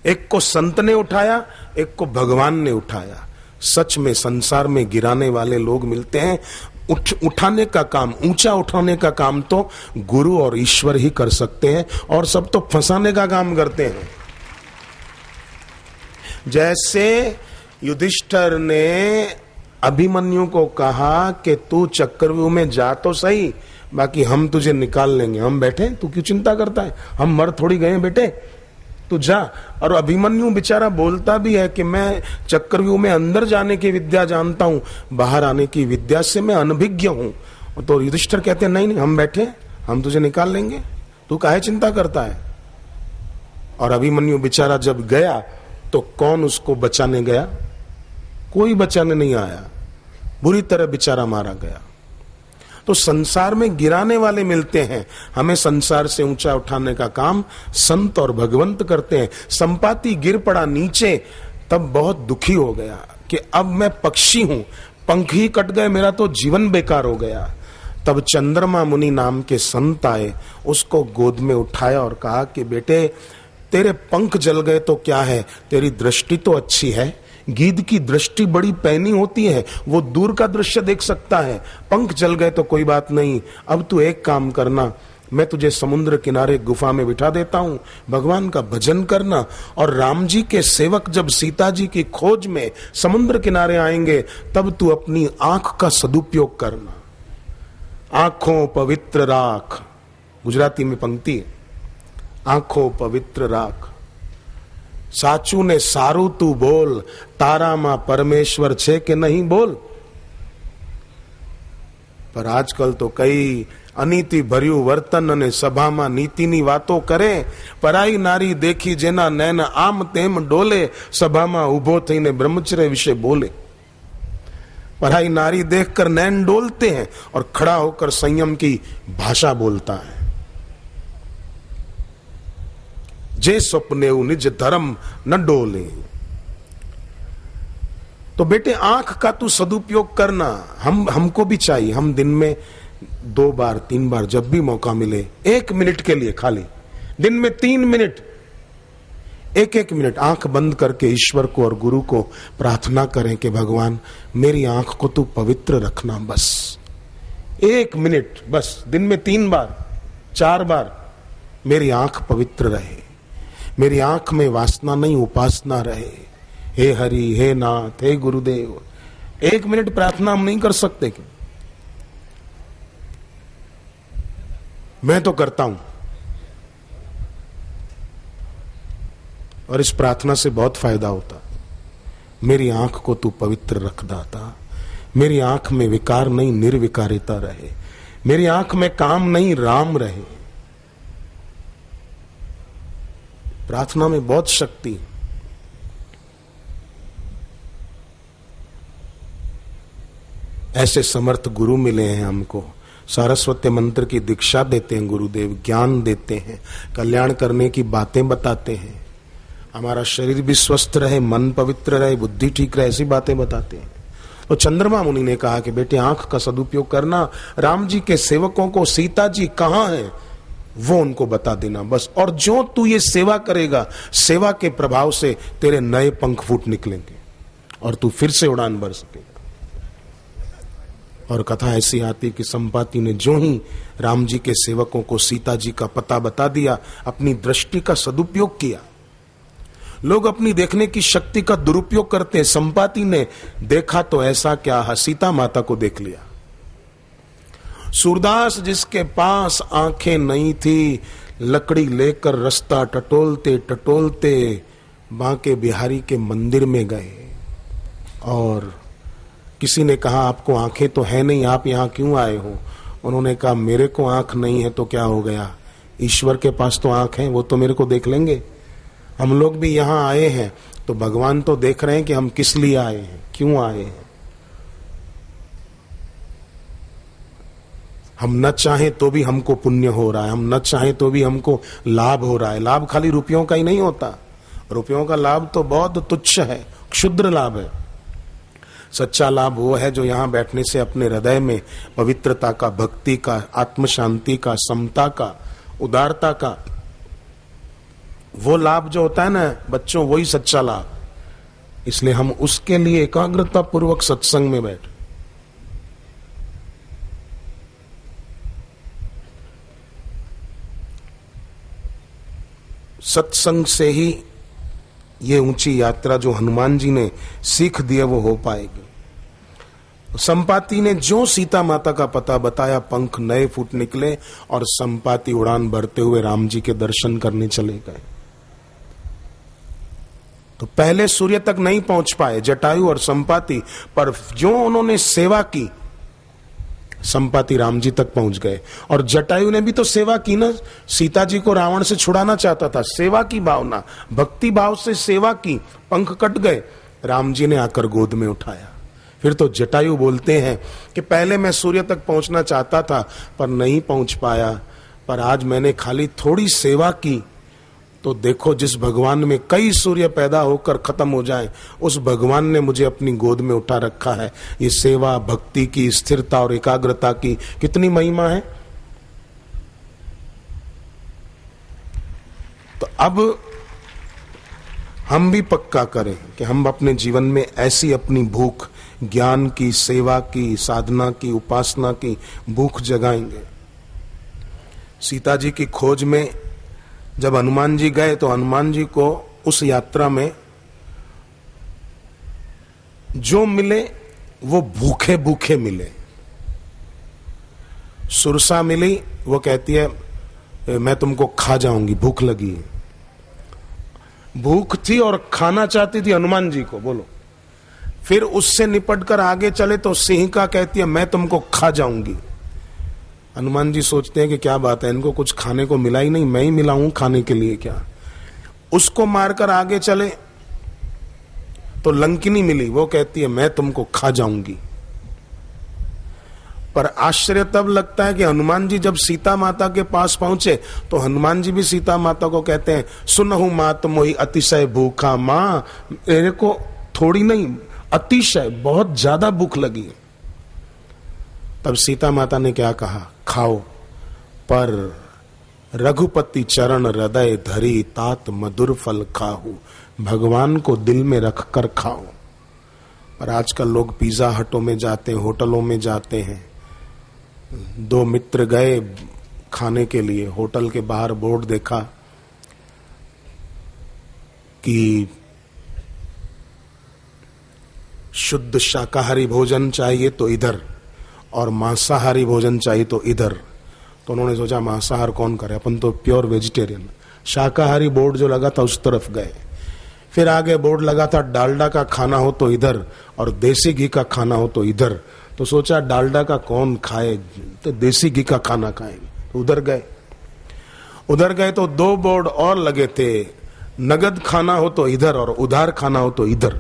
एक को संत ने उठाया, एक को भगवान ने उठाया। सच में संसार में गिराने वाले लोग मिलते हैं, उठाने का काम, ऊंचा उठाने का काम तो गुरु और ईश्वर ही कर सकते हैं, और सब तो फंसाने का काम करते हैं। जैसे युधिष्ठिर ने अभिमन्यु को कहा कि तू चक्रव्यूह में जा तो सही, बाकी हम तुझे निकाल लेंगे, हम बैठे, तू क्यों चिंता करता है, हम मर थोड़ी गए बेटे, तू जा। और अभिमन्यु बेचारा बोलता भी है कि मैं चक्रव्यूह में अंदर जाने की विद्या जानता हूं, बाहर आने की विद्या से मैं अनभिज्ञ हूं। तो युधिष्ठिर कहते हैं नहीं नहीं, हम बैठे, हम तुझे निकाल लेंगे, तू काहे चिंता करता है। और अभिमन्यु बेचारा जब गया तो कौन उसको बचाने गया, कोई बचाने नहीं आया, बुरी तरह बेचारा मारा गया। तो संसार में गिराने वाले मिलते हैं, हमें संसार से ऊंचा उठाने का काम संत और भगवंत करते हैं। संपाति गिर पड़ा नीचे, तब बहुत दुखी हो गया कि अब मैं पक्षी हूं, पंख ही कट गए, मेरा तो जीवन बेकार हो गया। तब चंद्रमा मुनि नाम के संत आए, उसको गोद में उठाया और कहा कि बेटे तेरे पंख जल गए तो क्या है, तेरी दृष्टि तो अच्छी है, गीध की दृष्टि बड़ी पैनी होती है, वो दूर का दृश्य देख सकता है, पंख जल गए तो कोई बात नहीं। अब तू एक काम करना, मैं तुझे समुद्र किनारे गुफा में बिठा देता हूं, भगवान का भजन करना, और राम जी के सेवक जब सीता जी की खोज में समुद्र किनारे आएंगे तब तू अपनी आंख का सदुपयोग करना। आंखों पवित्र राख, गुजराती में पंक्ति है, आंखों पवित्र राख, साचू ने सारू तू बोल, तारा मां परमेश्वर छे के नहीं बोल। पर आजकल तो कई अनीति भर्યું વર્તન અને સભામાં નીતિની વાતો કરે, પરાઈ નારી देखी જેના નૈન આમ તેમ ડોલે, સભામાં ઉભો થઈને બ્રહ્મચર્ય વિશે બોલે। पराई नारी देखकर नैन डोलते हैं और खड़ा होकर संयम की भाषा बोलता है। जे स्वप्ने निज धर्म न डोले। तो बेटे आंख का तू सदुपयोग करना, हमको भी चाहिए। हम दिन में 2 बार 3 बार जब भी मौका मिले, 1 मिनट के लिए, खाली दिन में 3 मिनट, 1 मिनट आंख बंद करके ईश्वर को और गुरु को प्रार्थना करें कि भगवान मेरी आंख को तू पवित्र रखना। बस 1 मिनट, बस दिन में 3 बार 4 बार मेरी आंख पवित्र रहे, मेरी आंख में वासना नहीं उपासना रहे। हे हरि, हे नाथ, हे गुरुदेव। 1 मिनट प्रार्थना हम नहीं कर सकते क्या? मैं तो करता हूं, और इस प्रार्थना से बहुत फायदा होता। मेरी आंख को तू पवित्र रख दाता, मेरी आंख में विकार नहीं निर्विकारिता रहे, मेरी आंख में काम नहीं राम रहे। प्रार्थना में बहुत शक्ति। ऐसे समर्थ गुरु मिले हैं हमको, सारस्वत मंत्र की दीक्षा देते हैं गुरुदेव, ज्ञान देते हैं, कल्याण करने की बातें बताते हैं, हमारा शरीर भी स्वस्थ रहे, मन पवित्र रहे, बुद्धि ठीक रहे, ऐसी बातें बताते हैं। तो चंद्रमा मुनि ने कहा कि बेटे आंख का सदुपयोग करना, राम जी के सेवकों को सीता जी कहां हैं वो उनको बता देना बस। और जो तू ये सेवा करेगा, सेवा के प्रभाव से तेरे नए पंख फूट निकलेंगे और तू फिर से उड़ान भर सकेगा। और कथा ऐसी आती कि संपाति ने जो ही राम जी के सेवकों को सीता जी का पता बता दिया, अपनी दृष्टि का सदुपयोग किया। लोग अपनी देखने की शक्ति का दुरुपयोग करते हैं। संपाति ने देखा तो ऐसा क्या, सीता माता को देख लिया। सूरदास जिसके पास आंखें नहीं थी, लकड़ी लेकर रास्ता टटोलते टटोलते बांके बिहारी के मंदिर में गए और किसी ने कहा आपको आंखें तो है नहीं, आप यहाँ क्यों आए हो? उन्होंने कहा मेरे को आंख नहीं है तो क्या हो गया, ईश्वर के पास तो आंख है, वो तो मेरे को देख लेंगे। हम लोग भी यहाँ आए हैं तो भगवान तो देख रहे हैं कि हम किस लिए आए हैं, क्यों आए हैं। हम न चाहें तो भी हमको पुण्य हो रहा है, हम न चाहें तो भी हमको लाभ हो रहा है। लाभ खाली रुपयों का ही नहीं होता, रुपयों का लाभ तो बहुत तुच्छ है, क्षुद्र लाभ है। सच्चा लाभ वो है जो यहाँ बैठने से अपने हृदय में पवित्रता का, भक्ति का, आत्म शांति का, समता का, उदारता का, वो लाभ जो होता है ना बच्चों, वही सच्चा लाभ। इसलिए हम उसके लिए एकाग्रता पूर्वक सत्संग में बैठे। सत्संग से ही ये ऊंची यात्रा जो हनुमान जी ने सीख दिया वो हो पाएगी। संपाति ने जो सीता माता का पता बताया, पंख नए फूट निकले और संपाति उड़ान भरते हुए राम जी के दर्शन करने चले गए। तो पहले सूर्य तक नहीं पहुंच पाए जटायु और संपाति, पर जो उन्होंने सेवा की संपाति राम जी तक पहुंच गए। और जटायु ने भी तो सेवा की ना, सीता जी को रावण से छुड़ाना चाहता था, सेवा की भावना, भक्ति भाव से सेवा की, पंख कट गए, राम जी ने आकर गोद में उठाया। फिर तो जटायु बोलते हैं कि पहले मैं सूर्य तक पहुंचना चाहता था पर नहीं पहुंच पाया, पर आज मैंने खाली थोड़ी सेवा की तो देखो जिस भगवान में कई सूर्य पैदा होकर खत्म हो जाएं, उस भगवान ने मुझे अपनी गोद में उठा रखा है। ये सेवा, भक्ति की, स्थिरता और एकाग्रता की कितनी महिमा है। तो अब हम भी पक्का करें कि हम अपने जीवन में ऐसी अपनी भूख, ज्ञान की, सेवा की, साधना की, उपासना की भूख जगाएंगे। सीता जी की खोज में जब हनुमान जी गए तो हनुमान जी को उस यात्रा में जो मिले वो भूखे भूखे मिले। सुरसा मिली, वो कहती है मैं तुमको खा जाऊंगी, भूख लगी है। भूख थी और खाना चाहती थी हनुमान जी को, बोलो। फिर उससे निपट कर आगे चले तो सिंहिका कहती है मैं तुमको खा जाऊंगी। हनुमान जी सोचते हैं कि क्या बात है, इनको कुछ खाने को मिला ही नहीं, मैं ही मिला हूं खाने के लिए क्या। उसको मारकर आगे चले तो लंकिनी मिली, वो कहती है मैं तुमको खा जाऊंगी। पर आश्चर्य तब लगता है कि हनुमान जी जब सीता माता के पास पहुंचे तो हनुमान जी भी सीता माता को कहते हैं सुनहु मात मोहि अतिशय भूखा, मां मेरे को थोड़ी नहीं अतिशय बहुत ज्यादा भूख लगी। तब सीता माता ने क्या कहा, खाओ पर रघुपति चरण हृदय धरी तात मधुर फल खाहू, भगवान को दिल में रख कर खाओ। पर आजकल लोग पिज्जा हटों में जाते हैं, होटलों में जाते हैं। दो मित्र गए खाने के लिए, होटल के बाहर बोर्ड देखा कि शुद्ध शाकाहारी भोजन चाहिए तो इधर और मांसाहारी भोजन चाहिए तो इधर। तो उन्होंने सोचा मांसाहार कौन करे, अपन तो प्योर वेजिटेरियन। शाकाहारी बोर्ड जो लगा था उस तरफ गए। फिर आगे बोर्ड लगा था डालडा का खाना हो तो इधर और देसी घी का खाना हो तो इधर। तो सोचा डालडा का कौन खाए, तो देसी घी का खाना खाएंगे। तो उधर गए तो दो बोर्ड और लगे थे, नगद खाना हो तो इधर और उधार खाना हो तो इधर।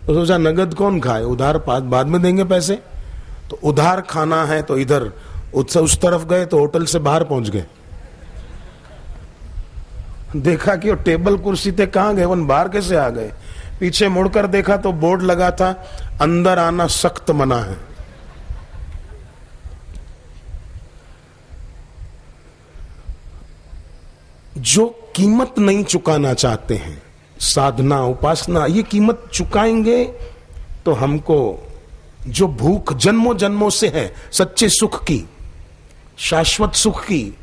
तो सोचा नगद कौन खाए, उधार बाद में देंगे पैसे। तो उधार खाना है तो इधर, उस तरफ गए तो होटल से बाहर पहुंच गए। देखा कि वो टेबल कुर्सी थे कहां गए, वन बाहर कैसे आ गए। पीछे मुड़कर देखा तो बोर्ड लगा था अंदर आना सख्त मना है। जो कीमत नहीं चुकाना चाहते हैं, साधना उपासना, ये कीमत चुकाएंगे तो हमको जो भूख जन्मों जन्मों से है सच्चे सुख की, शाश्वत सुख की,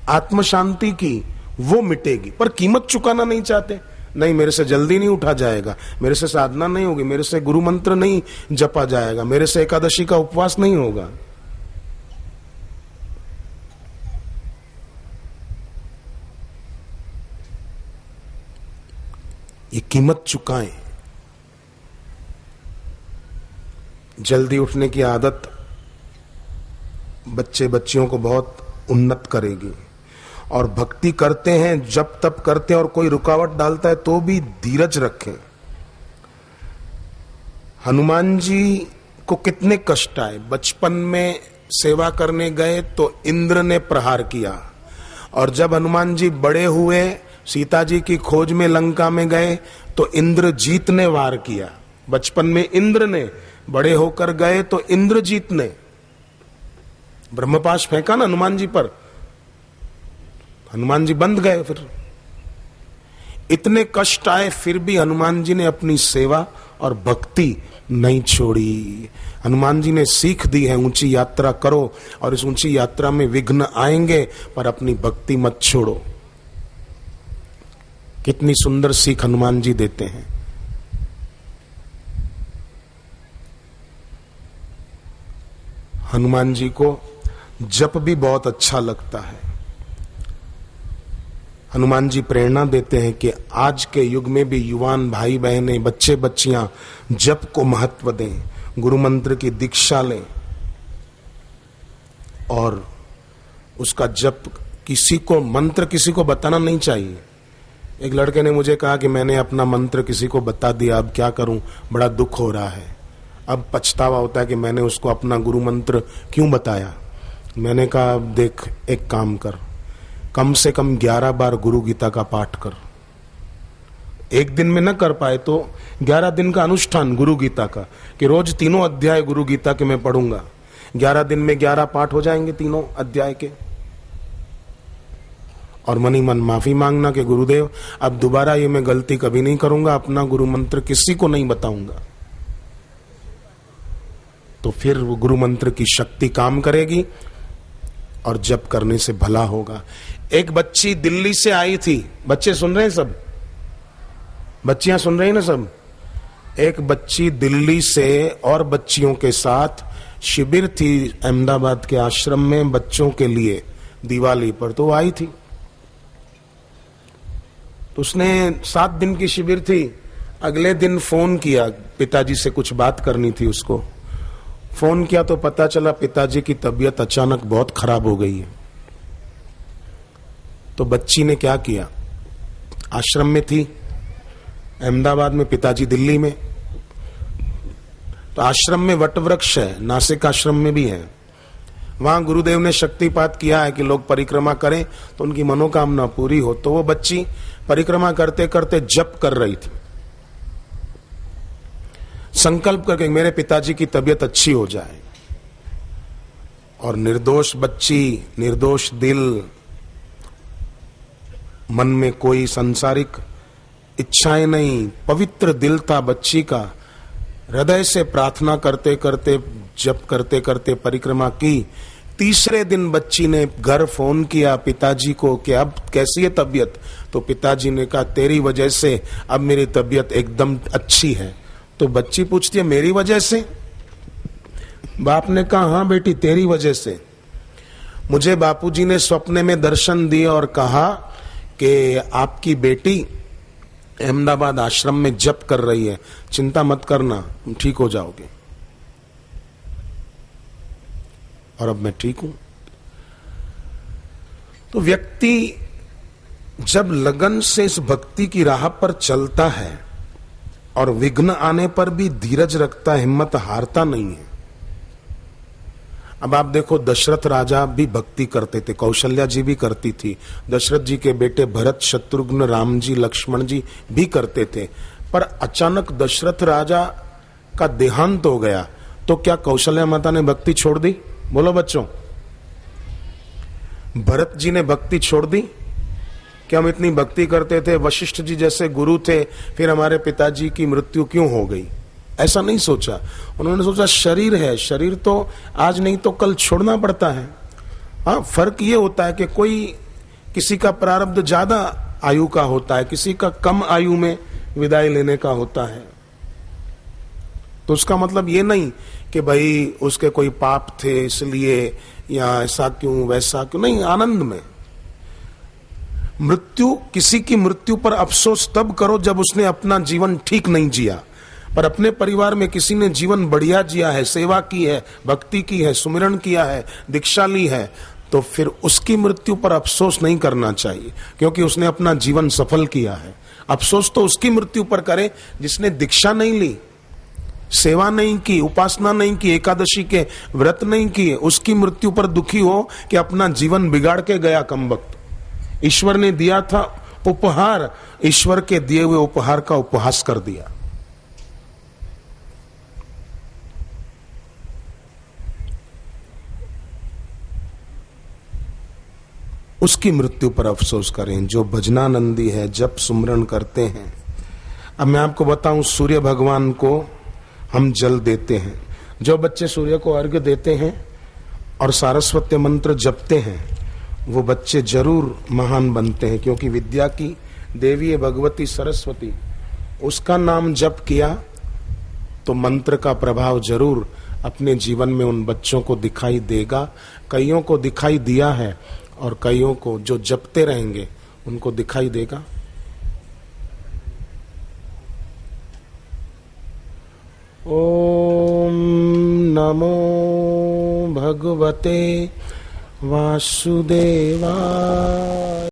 आत्म शांति की, वो मिटेगी। पर कीमत चुकाना नहीं चाहते। नहीं, मेरे से जल्दी नहीं उठा जाएगा, मेरे से साधना नहीं होगी, मेरे से गुरु मंत्र नहीं जपा जाएगा, मेरे से एकादशी का उपवास नहीं होगा। ये कीमत चुकाएं। जल्दी उठने की आदत बच्चे बच्चियों को बहुत उन्नत करेगी। और भक्ति करते हैं, जब तब करते हैं, और कोई रुकावट डालता है तो भी धीरज रखें। हनुमान जी को कितने कष्ट आए। बचपन में सेवा करने गए तो इंद्र ने प्रहार किया, और जब हनुमान जी बड़े हुए, सीता जी की खोज में लंका में गए तो इंद्रजीत ने वार किया। बचपन में इंद्र ने, बड़े होकर गए तो इंद्रजीत ने ब्रह्मपाश फेंका ना हनुमान जी पर, हनुमान जी बंध गए। फिर इतने कष्ट आए, फिर भी हनुमान जी ने अपनी सेवा और भक्ति नहीं छोड़ी। हनुमान जी ने सीख दी है, ऊंची यात्रा करो, और इस ऊंची यात्रा में विघ्न आएंगे, पर अपनी भक्ति मत छोड़ो। कितनी सुंदर सीख हनुमान जी देते हैं। हनुमान जी को जप भी बहुत अच्छा लगता है। हनुमान जी प्रेरणा देते हैं कि आज के युग में भी युवान भाई बहनें, बच्चे बच्चियां जप को महत्व दें, गुरु मंत्र की दीक्षा लें, और उसका जप किसी को, मंत्र किसी को बताना नहीं चाहिए। एक लड़के ने मुझे कहा कि मैंने अपना मंत्र किसी को बता दिया, अब क्या करूं, बड़ा दुख हो रहा है। अब पछतावा होता है कि मैंने उसको अपना गुरु मंत्र क्यों बताया। मैंने कहा, देख एक काम कर, कम से कम 11 बार गुरु गीता का पाठ कर। एक दिन में न कर पाए तो 11 दिन का अनुष्ठान गुरु गीता का, कि रोज 3 अध्याय गुरु गीता के मैं पढ़ूंगा। 11 दिन में 11 पाठ हो जाएंगे 3 अध्याय के। और मन ही मन माफी मांगना कि गुरुदेव अब दोबारा ये मैं गलती कभी नहीं करूंगा, अपना गुरु मंत्र किसी को नहीं बताऊंगा। तो फिर वो गुरु मंत्र की शक्ति काम करेगी और जप करने से भला होगा। एक बच्ची दिल्ली से आई थी, बच्चे सुन रहे हैं सब, बच्चियां सुन रही हैं ना सब। एक बच्ची दिल्ली से और बच्चियों के साथ शिविर थी अहमदाबाद के आश्रम में बच्चों के लिए, दिवाली पर तो आई थी। तो उसने 7 दिन की शिविर थी। अगले दिन फोन किया, पिताजी से कुछ बात करनी थी उसको। फोन किया तो पता चला पिताजी की तबीयत अचानक बहुत खराब हो गई है। तो बच्ची ने क्या किया, आश्रम में थी अहमदाबाद में, पिताजी दिल्ली में। तो आश्रम में वट वृक्ष है, नासिक आश्रम में भी है। वहां गुरुदेव ने शक्तिपात किया है कि लोग परिक्रमा करें तो उनकी मनोकामना पूरी हो। तो वो बच्ची परिक्रमा करते करते जप कर रही थी, संकल्प करके मेरे पिताजी की तबीयत अच्छी हो जाए। और निर्दोष बच्ची, निर्दोष दिल, मन में कोई सांसारिक इच्छाएं नहीं, पवित्र दिल था बच्ची का। हृदय से प्रार्थना करते करते, जप करते करते परिक्रमा की। तीसरे दिन बच्ची ने घर फोन किया पिताजी को कि अब कैसी है तबीयत। तो पिताजी ने कहा, तेरी वजह से अब मेरी तबीयत एकदम अच्छी है। तो बच्ची पूछती है, मेरी वजह से? बाप ने कहा, हाँ बेटी तेरी वजह से। मुझे बापूजी ने स्वप्न में दर्शन दिए और कहा कि आपकी बेटी अहमदाबाद आश्रम में जप कर रही है, चिंता मत करना, तुम ठीक हो जाओगे। और अब मैं ठीक हूं। तो व्यक्ति जब लगन से इस भक्ति की राह पर चलता है और विघ्न आने पर भी धीरज रखता, हिम्मत हारता नहीं है। अब आप देखो, दशरथ राजा भी भक्ति करते थे, कौशल्या जी भी करती थी, दशरथ जी के बेटे भरत, शत्रुघ्न, राम जी, लक्ष्मण जी भी करते थे। पर अचानक दशरथ राजा का देहांत हो गया तो क्या कौशल्या माता ने भक्ति छोड़ दी? बोलो बच्चों, भरत जी ने भक्ति छोड़ दी? कि हम इतनी भक्ति करते थे, वशिष्ठ जी जैसे गुरु थे, फिर हमारे पिताजी की मृत्यु क्यों हो गई? ऐसा नहीं सोचा। उन्होंने सोचा शरीर है, शरीर तो आज नहीं तो कल छोड़ना पड़ता है। हाँ, फर्क ये होता है कि कोई, किसी का प्रारब्ध ज्यादा आयु का होता है, किसी का कम आयु में विदाई लेने का होता है। तो उसका मतलब ये नहीं कि भाई उसके कोई पाप थे इसलिए, या ऐसा क्यों वैसा क्यों, नहीं, आनंद में। मृत्यु, किसी की मृत्यु पर अफसोस तब करो जब उसने अपना जीवन ठीक नहीं जिया। पर अपने परिवार में किसी ने जीवन बढ़िया जिया है, सेवा की है, भक्ति की है, सुमिरन किया है, दीक्षा ली है, तो फिर उसकी मृत्यु पर अफसोस नहीं करना चाहिए, क्योंकि उसने अपना जीवन सफल किया है। अफसोस तो उसकी मृत्यु पर करे जिसने दीक्षा नहीं ली, सेवा नहीं की, उपासना नहीं की, एकादशी के व्रत नहीं किए, उसकी मृत्यु पर दुखी हो कि अपना जीवन बिगाड़ के गया कमबख्त। ईश्वर ने दिया था उपहार, ईश्वर के दिए हुए उपहार का उपहास कर दिया। उसकी मृत्यु पर अफसोस करें। जो भजनानंदी है, जप सुमरण करते हैं। अब मैं आपको बताऊं, सूर्य भगवान को हम जल देते हैं। जो बच्चे सूर्य को अर्घ्य देते हैं और सारस्वत मंत्र जपते हैं, वो बच्चे जरूर महान बनते हैं, क्योंकि विद्या की देवी है भगवती सरस्वती, उसका नाम जप किया तो मंत्र का प्रभाव जरूर अपने जीवन में उन बच्चों को दिखाई देगा। कईयों को दिखाई दिया है और कईयों को जो जपते रहेंगे उनको दिखाई देगा। ओम नमो भगवते वासुदेवाय।